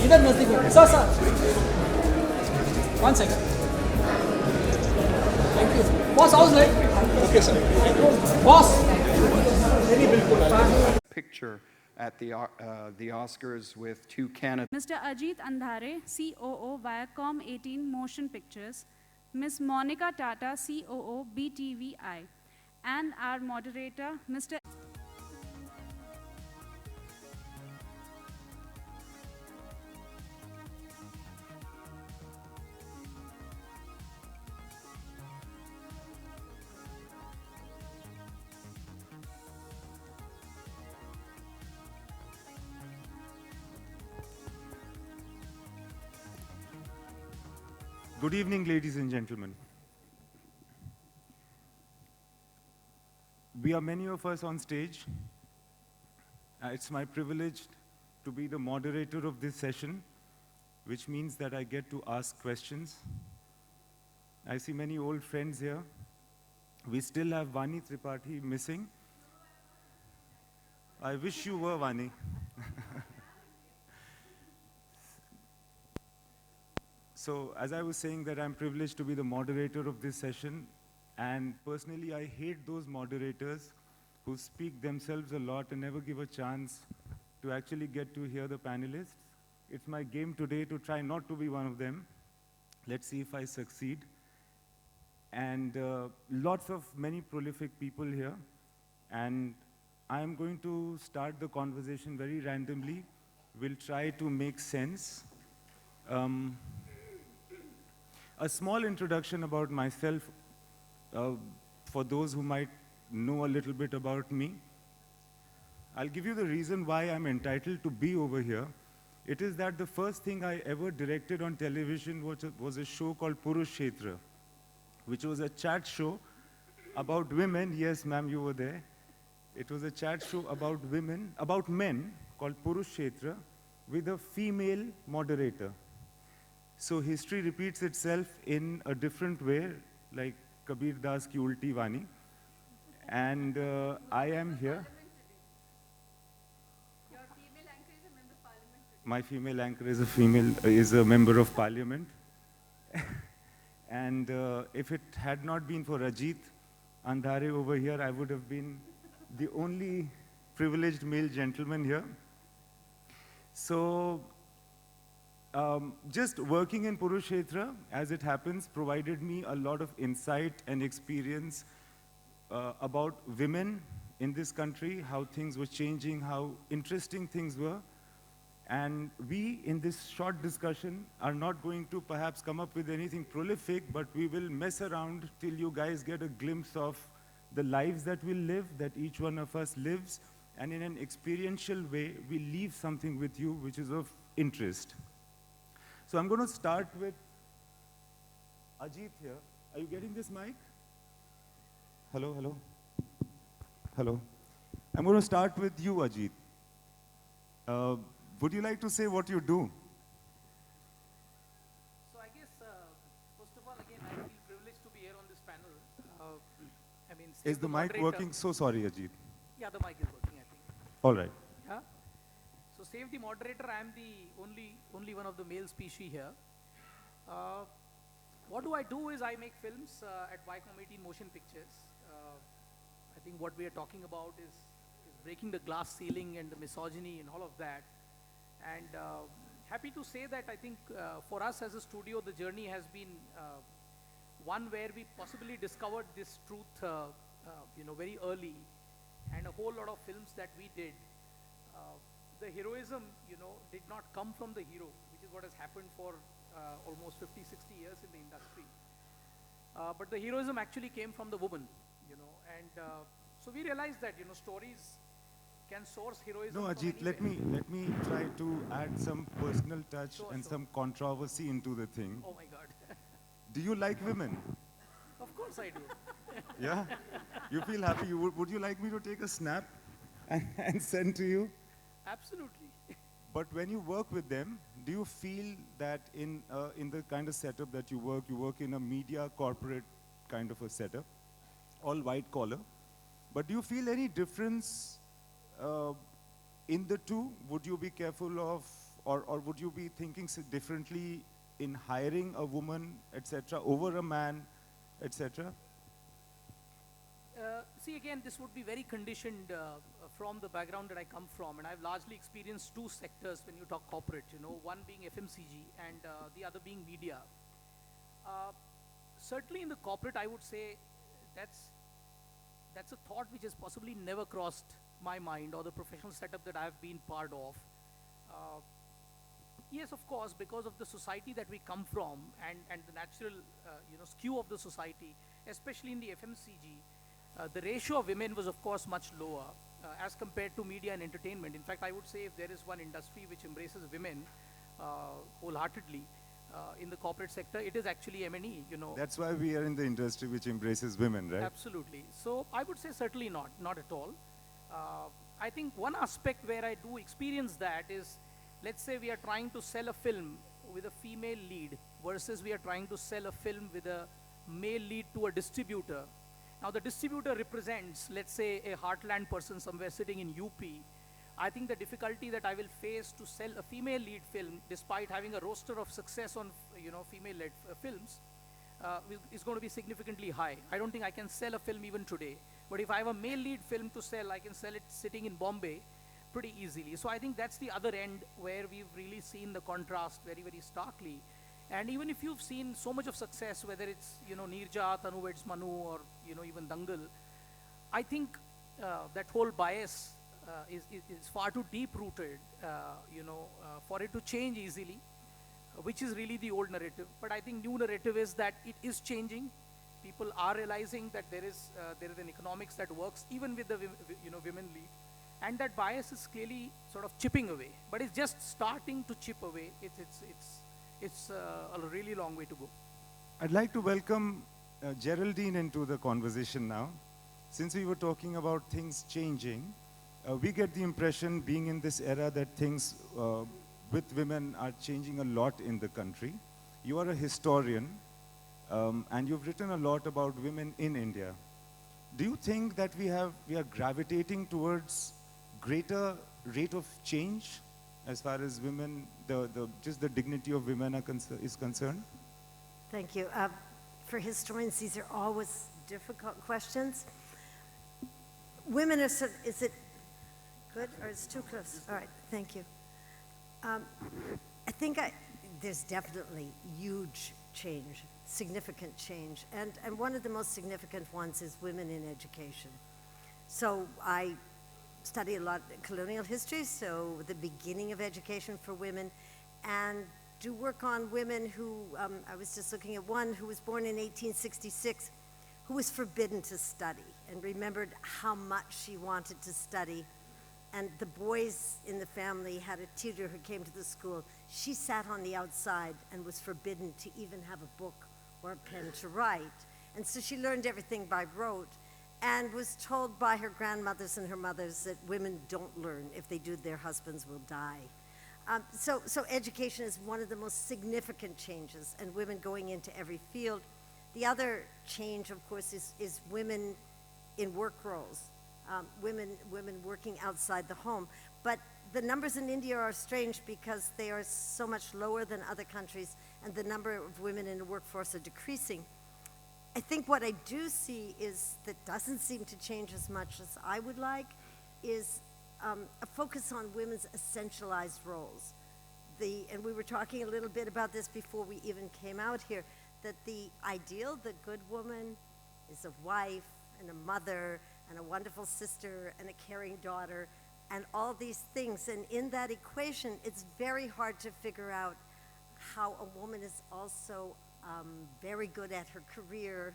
इधर नजदीक में sir sir 1 second thank you boss how's it okay sir boss
picture at the Oscars with two candidates.
Mr. Ajit Andhare, COO Viacom 18 Motion Pictures, Ms. Monica Tata, COO BTVI, and our moderator, Mr.
Good evening, ladies and gentlemen. We are many of us on stage. It's my privilege to be the moderator of this session, which means that I get to ask questions. I see many old friends here. We still have Vani Tripathi missing. I wish you were Vani. So, as I was saying that I'm privileged to be the moderator of this session, and personally I hate those moderators who speak themselves a lot and never give a chance to actually get to hear the panelists. It's my game today to try not to be one of them. Let's see if I succeed. And many prolific people here, and I'm going to start the conversation very randomly. We'll try to make sense. A small introduction about myself for those who might know a little bit about me. I'll give you the reason why I'm entitled to be over here. It is that the first thing I ever directed on television was a show called Purukshetra, which was a chat show about women. Yes, ma'am, you were there. It was a chat show about men called Purukshetra with a female moderator. So history repeats itself in a different way, like Kabir Das ki ulti Vani. And I am here.
Your female anchor is a member of parliament.
My female anchor is a member of parliament. And if it had not been for Ajit Andhare over here, I would have been the only privileged male gentlemen here. So, just working in Kurukshetra, as it happens, provided me a lot of insight and experience about women in this country, how things were changing, how interesting things were. And we, in this short discussion, are not going to perhaps come up with anything prolific, but we will mess around till you guys get a glimpse of the lives that we live, that each one of us lives, and in an experiential way, we leave something with you which is of interest. So I'm going to start with Ajit here. Are you getting this mic? Hello, hello. Hello. I'm going to start with you, Ajit. Would you like to say what you do?
So I guess, first of all, again, I feel privileged to be here on this panel. I mean,
Is the mic working? So sorry, Ajit.
Yeah, the mic is working, I think.
All right.
Yeah. So save the moderator. I am the only one of the male species here. What do? Is I make films at Viacom 18 Motion Pictures. I think what we are talking about is breaking the glass ceiling and the misogyny and all of that. And happy to say that I think for us as a studio, the journey has been one where we possibly discovered this truth, very early, and a whole lot of films that we did. The heroism, did not come from the hero, which is what has happened for almost 50, 60 years in the industry. But the heroism actually came from the woman, and so we realized that, stories can source heroism.
No, Ajit, let me try to add some personal touch and some controversy into the thing.
Oh my God.
Do you like women?
Of course I do.
Yeah? You feel happy? Would you like me to take a snap and send to you?
Absolutely.
But when you work with them, do you feel that in the kind of setup that you work in a media corporate kind of a setup, all white collar, but do you feel any difference in the two? Would you be careful of, or would you be thinking differently in hiring a woman, etc., over a man, etc.?
See, again, this would be very conditioned from the background that I come from, and I've largely experienced two sectors when you talk corporate, one being FMCG and the other being media. Certainly in the corporate, I would say that's a thought which has possibly never crossed my mind, or the professional setup that I've been part of. Yes, of course, because of the society that we come from and the natural skew of the society, especially in the FMCG, the ratio of women was of course much lower as compared to media and entertainment. In fact, I would say if there is one industry which embraces women wholeheartedly in the corporate sector, it is actually M&E,
That's why we are in the industry which embraces women, right?
Absolutely. So I would say certainly not at all. I think one aspect where I do experience that is, let's say we are trying to sell a film with a female lead versus we are trying to sell a film with a male lead to a distributor. Now the distributor represents, let's say, a heartland person somewhere sitting in UP. I think the difficulty that I will face to sell a female lead film, despite having a roster of success on female-led films, is going to be significantly high. I don't think I can sell a film even today. But if I have a male lead film to sell, I can sell it sitting in Bombay pretty easily. So I think that's the other end where we've really seen the contrast very, very starkly. And even if you've seen so much of success, whether it's, Neerja, Tanu Weds Manu, or, even Dangal, I think that whole bias is far too deep-rooted, for it to change easily, which is really the old narrative. But I think new narrative is that it is changing. People are realizing that there is an economics that works even with the women lead, and that bias is clearly sort of chipping away. But it's just starting to chip away. It's a really long way to go.
I'd like to welcome Geraldine into the conversation now. Since we were talking about things changing, we get the impression, being in this era, that things with women are changing a lot in the country. You are a historian, and you've written a lot about women in India. Do you think that we are gravitating towards greater rate of change as far as women, just the dignity of women is concerned?
Thank you. For historians, these are always difficult questions. Women is it, Good, or it's too close? All right, thank you. I think there's definitely huge change, significant change, and one of the most significant ones is women in education. So I study a lot of colonial history, so the beginning of education for women, and do work on women who, I was just looking at one who was born in 1866, who was forbidden to study, and remembered how much she wanted to study. And the boys in the family had a tutor who came to the school. She sat on the outside and was forbidden to even have a book or a pen to write. And so she learned everything by rote and was told by her grandmothers and her mothers that women don't learn. If they do, their husbands will die. So education is one of the most significant changes, and women going into every field. The other change, of course, is women in work roles. Women working outside the home. But the numbers in India are strange because they are so much lower than other countries, and the number of women in the workforce are decreasing. I think what I do see is that doesn't seem to change as much as I would like is a focus on women's essentialized roles. And we were talking a little bit about this before we even came out here, that the ideal, the good woman, is a wife and a mother and a wonderful sister and a caring daughter and all these things. And in that equation, it's very hard to figure out how a woman is also very good at her career,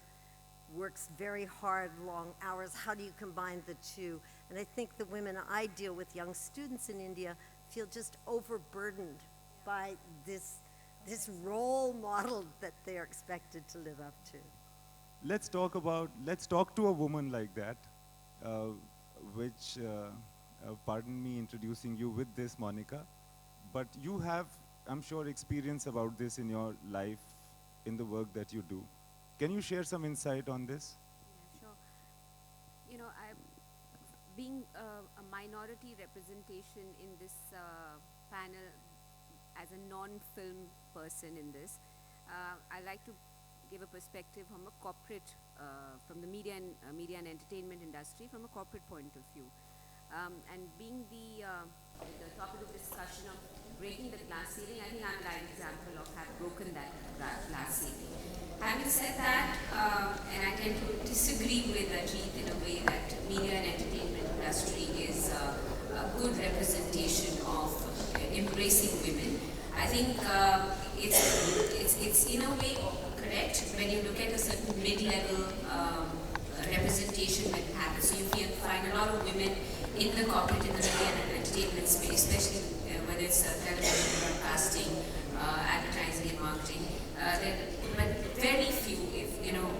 works very hard, long hours. How do you combine the two? And I think the women I deal with, young students in India, feel just overburdened by this role model that they're expected to live up to.
Let's talk to a woman like that, pardon me introducing you with this, Monica, but you have, I'm sure, experience about this in your life, in the work that you do. Can you share some insight on this?
Yeah, sure. You know, being a minority representation in this panel as a non-film person in this, I like to give a perspective from a corporate, from the media and entertainment industry, from a corporate point of view. And being the topic of discussion of breaking the glass ceiling, I think I'm an example of have broken that glass ceiling. Having said that, and I tend to disagree with Ajit in a way that media and entertainment industry is a good representation of embracing women. I think it's in a way correct when you look at a certain mid-level representation that happens. So you can find a lot of women in the corporate, in the media and entertainment space, especially whether it's television, broadcasting, advertising and marketing. But very few,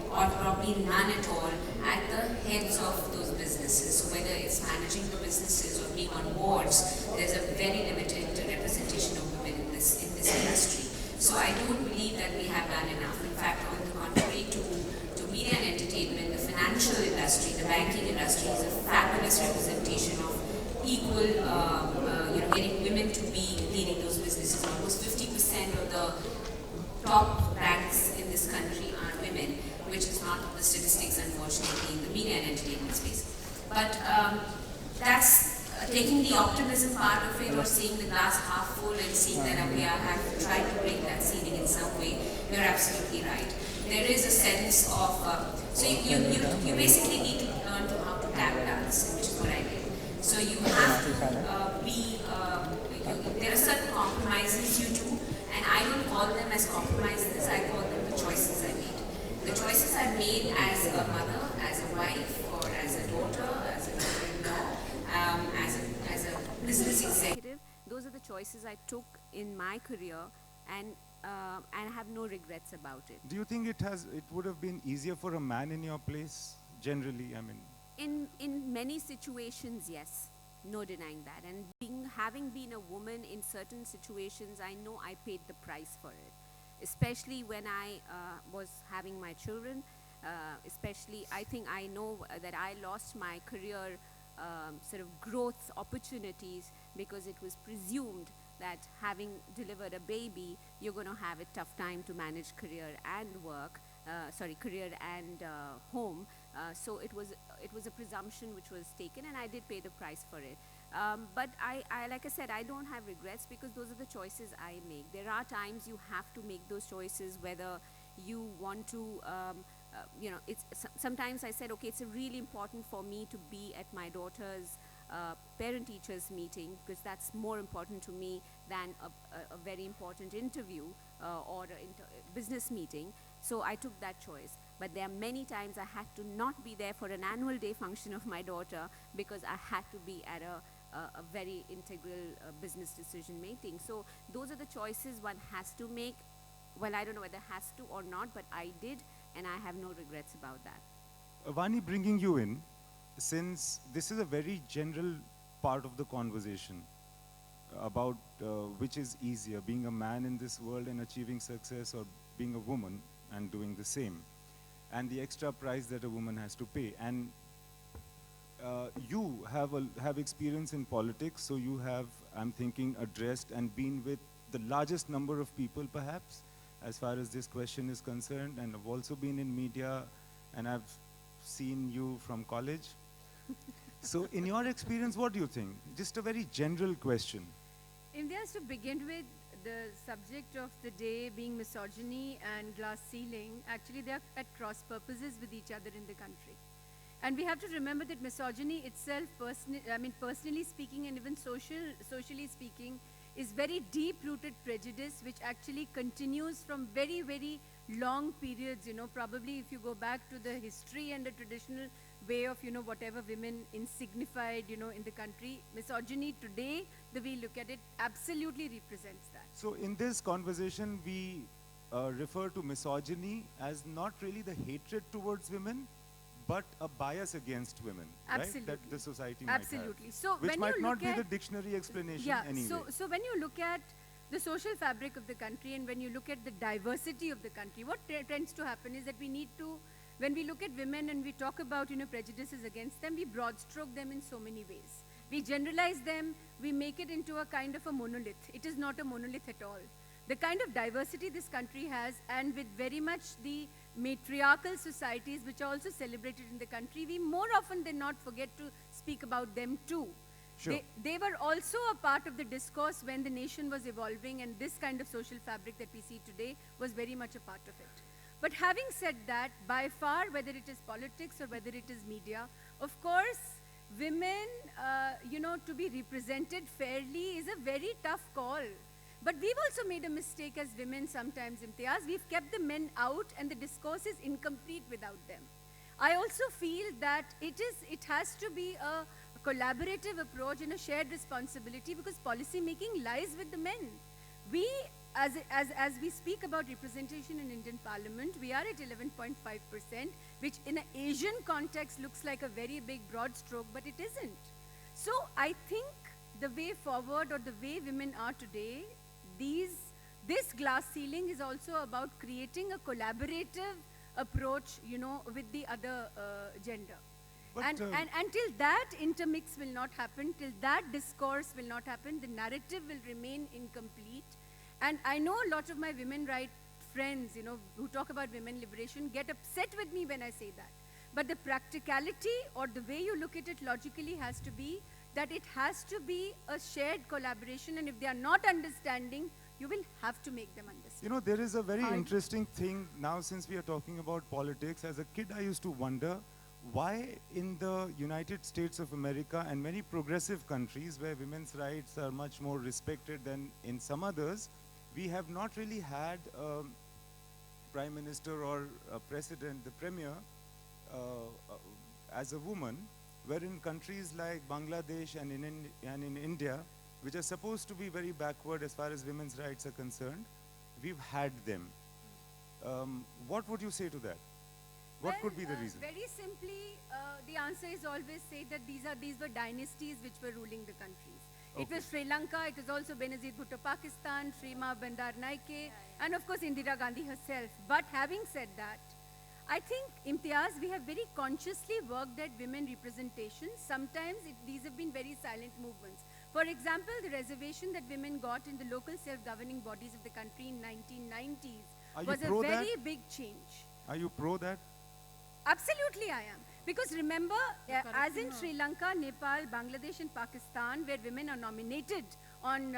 or probably none at all, at the heads of those businesses. So whether it's managing the businesses or being on boards, there's a very limited representation of women in this industry. So I don't believe that we have done enough. In fact, on the contrary to media and entertainment, the financial industry, the banking industry is a fabulous representation of equal, getting women to be leading those businesses. Almost 50% of the top ranks in this country are women, which is not the statistics, unfortunately, in the media and entertainment space. But that's taking the optimism part of it, or seeing the glass half full and seeing that we have tried to break that ceiling in some way. You're absolutely right. There is a sense of, so you basically need to learn to how to tap dance, which is what I did. So you have to there are certain compromises you do, and I don't call them as compromises, I call them the choices I made. The choices I made as a mother, as a wife, or as a daughter, as a daughter-in-law, as a business executive, those are the choices I took in my career, and I have no regrets about it.
Do you think it would have been easier for a man in your place, generally? I mean,
in many situations, yes, no denying that. And having been a woman in certain situations, I know I paid the price for it. Especially when I was having my children, especially I think I know that I lost my career sort of growth opportunities because it was presumed that having delivered a baby, you're going to have a tough time to manage career and work, career and home. So it was a presumption which was taken, and I did pay the price for it.
But like I said, I don't have regrets because those are the choices I make. There are times you have to make those choices, whether you want to, sometimes I said, okay, it's really important for me to be at my daughter's parent-teachers meeting because that's more important to me than a very important interview or a business meeting. So I took that choice. But there are many times I had to not be there for an annual day function of my daughter because I had to be at a very integral business decision making. So those are the choices one has to make. Well, I don't know whether has to or not, but I did, and I have no regrets about that.
Vani, bringing you in, since this is a very general part of the conversation about which is easier, being a man in this world and achieving success, or being a woman and doing the same, and the extra price that a woman has to pay. And you have experience in politics, so you have, I'm thinking, addressed and been with the largest number of people perhaps as far as this question is concerned, and I've also been in media and I've seen you from college. So in your experience, what do you think? Just a very general question.
India's to begin with, the subject of the day being misogyny and glass ceiling, actually they are at cross purposes with each other in the country. And we have to remember that misogyny itself, personally speaking and even socially speaking, is very deep-rooted prejudice which actually continues from very, very long periods, probably if you go back to the history and the traditional way of, whatever women insignified, in the country. Misogyny today, the way we look at it, absolutely represents that.
So in this conversation, we refer to misogyny as not really the hatred towards women, but a bias against women,
Absolutely.
right? That the society might have.
Absolutely. So
which
when
might
you
not
look
be
at,
the dictionary explanation
yeah,
anyway.
So when you look at the social fabric of the country and when you look at the diversity of the country, what tends to happen is that we need to, when we look at women and we talk about, prejudices against them, we broad stroke them in so many ways. We generalize them, we make it into a kind of a monolith. It is not a monolith at all. The kind of diversity this country has, and with very much the matriarchal societies which are also celebrated in the country, we more often than not forget to speak about them too.
Sure.
They were also a part of the discourse when the nation was evolving, and this kind of social fabric that we see today was very much a part of it. But having said that, by far, whether it is politics or whether it is media, of course, women, to be represented fairly is a very tough call. But we've also made a mistake as women sometimes, Imtiaz. We've kept the men out and the discourse is incomplete without them. I also feel that it has to be a collaborative approach and a shared responsibility because policy making lies with the men. We, as we speak about representation in Indian Parliament, we are at 11.5%, which in an Asian context looks like a very big broad stroke, but it isn't. So I think the way forward, or the way women are today, this glass ceiling is also about creating a collaborative approach, with the other gender. And until that intermix will not happen, till that discourse will not happen, the narrative will remain incomplete. And I know a lot of my women right friends, who talk about women liberation get upset with me when I say that. But the practicality, or the way you look at it logically, has to be that it has to be a shared collaboration, and if they are not understanding, you will have to make them understand.
There is a very interesting thing now, since we are talking about politics. As a kid, I used to wonder why in the United States of America and many progressive countries where women's rights are much more respected than in some others, we have not really had a prime minister or a president, the premier, as a woman, where in countries like Bangladesh and in India, which are supposed to be very backward as far as women's rights are concerned, we've had them. What would you say to that? What could be the reason?
Very simply, the answer is always say that these were dynasties which were ruling the countries. It was Sri Lanka, it was also Benazir Bhutto Pakistan, Shrima Bandar Naike, and of course Indira Gandhi herself. But having said that, I think, Imtiaz, we have very consciously worked at women representation. Sometimes these have been very silent movements. For example, the reservation that women got in the local self-governing bodies of the country in 1990s was a very big change.
Are you pro that?
Absolutely I am. Because remember, as in Sri Lanka, Nepal, Bangladesh and Pakistan, where women are nominated on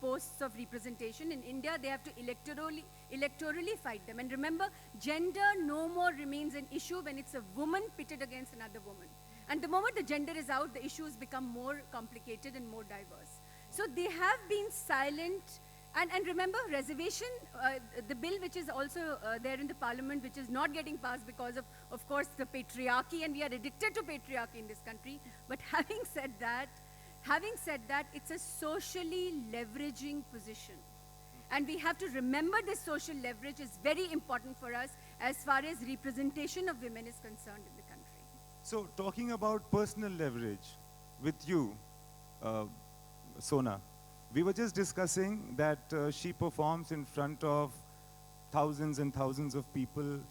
posts of representation, in India they have to electorally fight them. And remember, gender no more remains an issue when it's a woman pitted against another woman. And the moment the gender is out, the issues become more complicated and more diverse. So they have been silent. And remember, reservation, the bill which is also there in the parliament, which is not getting passed because of course, the patriarchy, and we are addicted to patriarchy in this country. But having said that, it's a socially leveraging position. And we have to remember this social leverage is very important for us as far as representation of women is concerned in the country.
So talking about personal leverage with you, Sona, we were just discussing that she performs in front of thousands and thousands of people.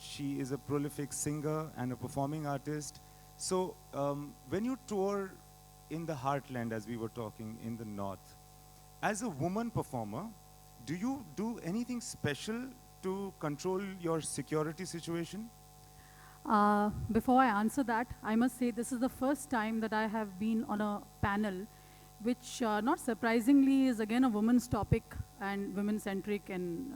She is a prolific singer and a performing artist. So when you tour in the heartland, as we were talking, in the north, as a woman performer, do you do anything special to control your security situation?
Before I answer that, I must say this is the first time that I have been on a panel which, not surprisingly, is again a women's topic and women-centric, and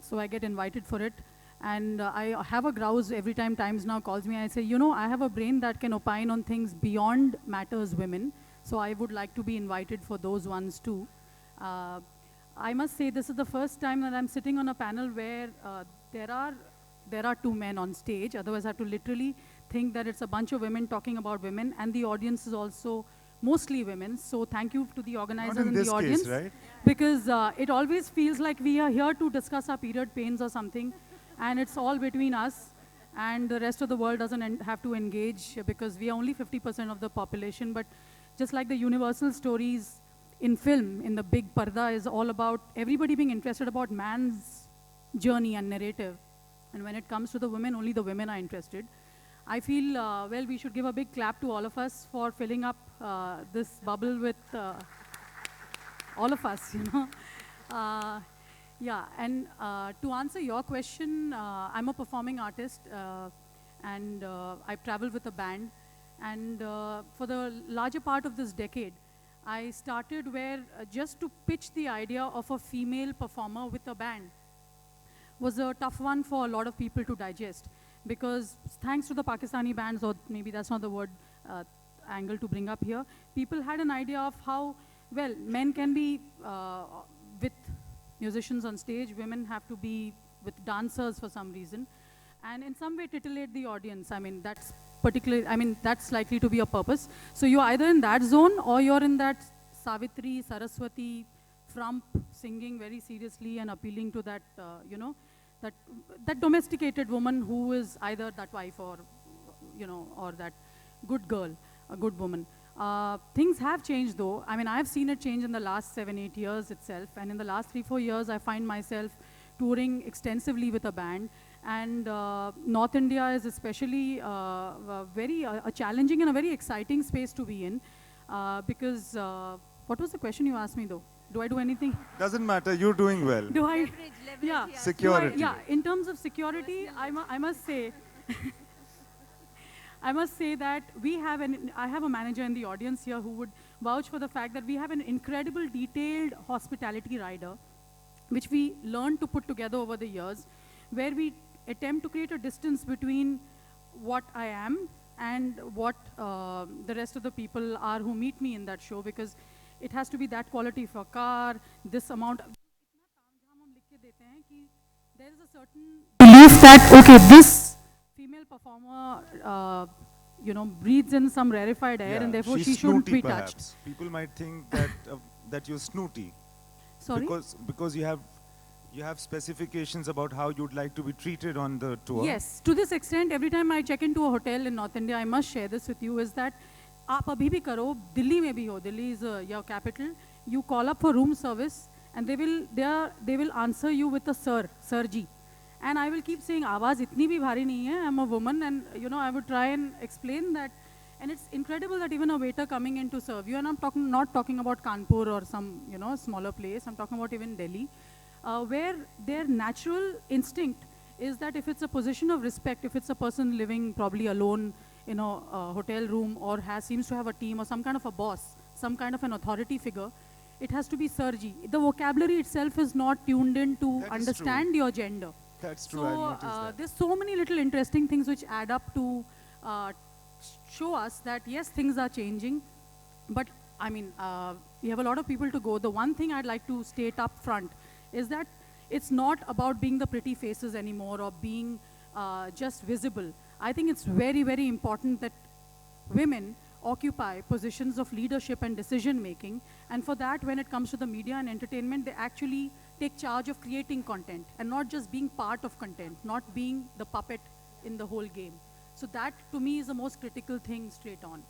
so I get invited for it. And I have a grouse every time Times Now calls me. I say, you know, I have a brain that can opine on things beyond matters women, so I would like to be invited for those ones too. I must say this is the first time that I'm sitting on a panel where there are two men on stage. Otherwise, I have to literally think that it's a bunch of women talking about women, and the audience is also mostly women. So thank you to the organizers and the audience.
Not in this case, right?
Because it always feels like we are here to discuss our period pains or something, and it's all between us, and the rest of the world doesn't have to engage because we are only 50% of the population. But just like the universal stories in film, in the big parda, is all about everybody being interested about man's journey and narrative. And when it comes to the women, only the women are interested. I feel, well, we should give a big clap to all of us for filling up this bubble with all of us, you know. Yeah, and to answer your question, I'm a performing artist, and I've traveled with a band. And for the larger part of this decade, I started where just to pitch the idea of a female performer with a band was a tough one for a lot of people to digest, because thanks to the Pakistani bands, or maybe that's not the word angle to bring up here, people had an idea of how, well, men can be with musicians on stage, women have to be with dancers for some reason, and in some way titillate the audience. I mean, that's that's likely to be a purpose. So you're either in that zone or you're in that Savitri, Saraswati, frump, singing very seriously and appealing to that, you know, that domesticated woman who is either that wife or, you know, or that good girl, a good woman. Things have changed though. I mean, I've seen it change in the last 7-8 years itself. And in the last 3-4 years, I find myself touring extensively with a band. And North India is especially very challenging and a very exciting space to be in. Because, what was the question you asked me though? Do I do anything?
Doesn't matter, you're doing well.
Do I?
Leverage,
yeah.
Security.
Yeah, in terms of security, I must say, I must say that I have a manager in the audience here who would vouch for the fact that we have an incredible detailed hospitality rider, which we learned to put together over the years, where we attempt to create a distance between what I am and what the rest of the people are who meet me in that show, because it has to be that quality for car, this amount. There is a certain belief that, okay, this female performer, you know, breathes in some rarefied air, and therefore she shouldn't be
perhaps.
touched.
People might think that that you're snooty.
Sorry?
Because you have specifications about how you'd like to be treated on the tour.
Yes, to this extent, every time I check into a hotel in North India, I must share this with you, is that आप अभी भी करो, दिल्ली में भी हो, Delhi is your capital, you call up for room service and they will answer you with a sir ji. And I will keep saying, आवाज़ इतनी भी भारी नहीं है, I'm a woman, and you know, I would try and explain that. And it's incredible that even a waiter coming in to serve you, and I'm not talking about Kanpur or some, you know, smaller place, I'm talking about even Delhi, where their natural instinct is that if it's a position of respect, if it's a person living probably alone in a hotel room or seems to have a team or some kind of a boss, some kind of an authority figure, it has to be surgy. The vocabulary itself is not tuned in to understand your gender.
That's true,
So
I noticed that.
there's so many little interesting things which add up to show us that yes, things are changing, but I mean, we have a lot of people to go. The one thing I'd like to state up front is that it's not about being the pretty faces anymore or being just visible. I think it's very, very important that women occupy positions of leadership and decision making, and for that, when it comes to the media and entertainment, they actually take charge of creating content and not just being part of content, not being the puppet in the whole game. So that to me is the most critical thing straight on.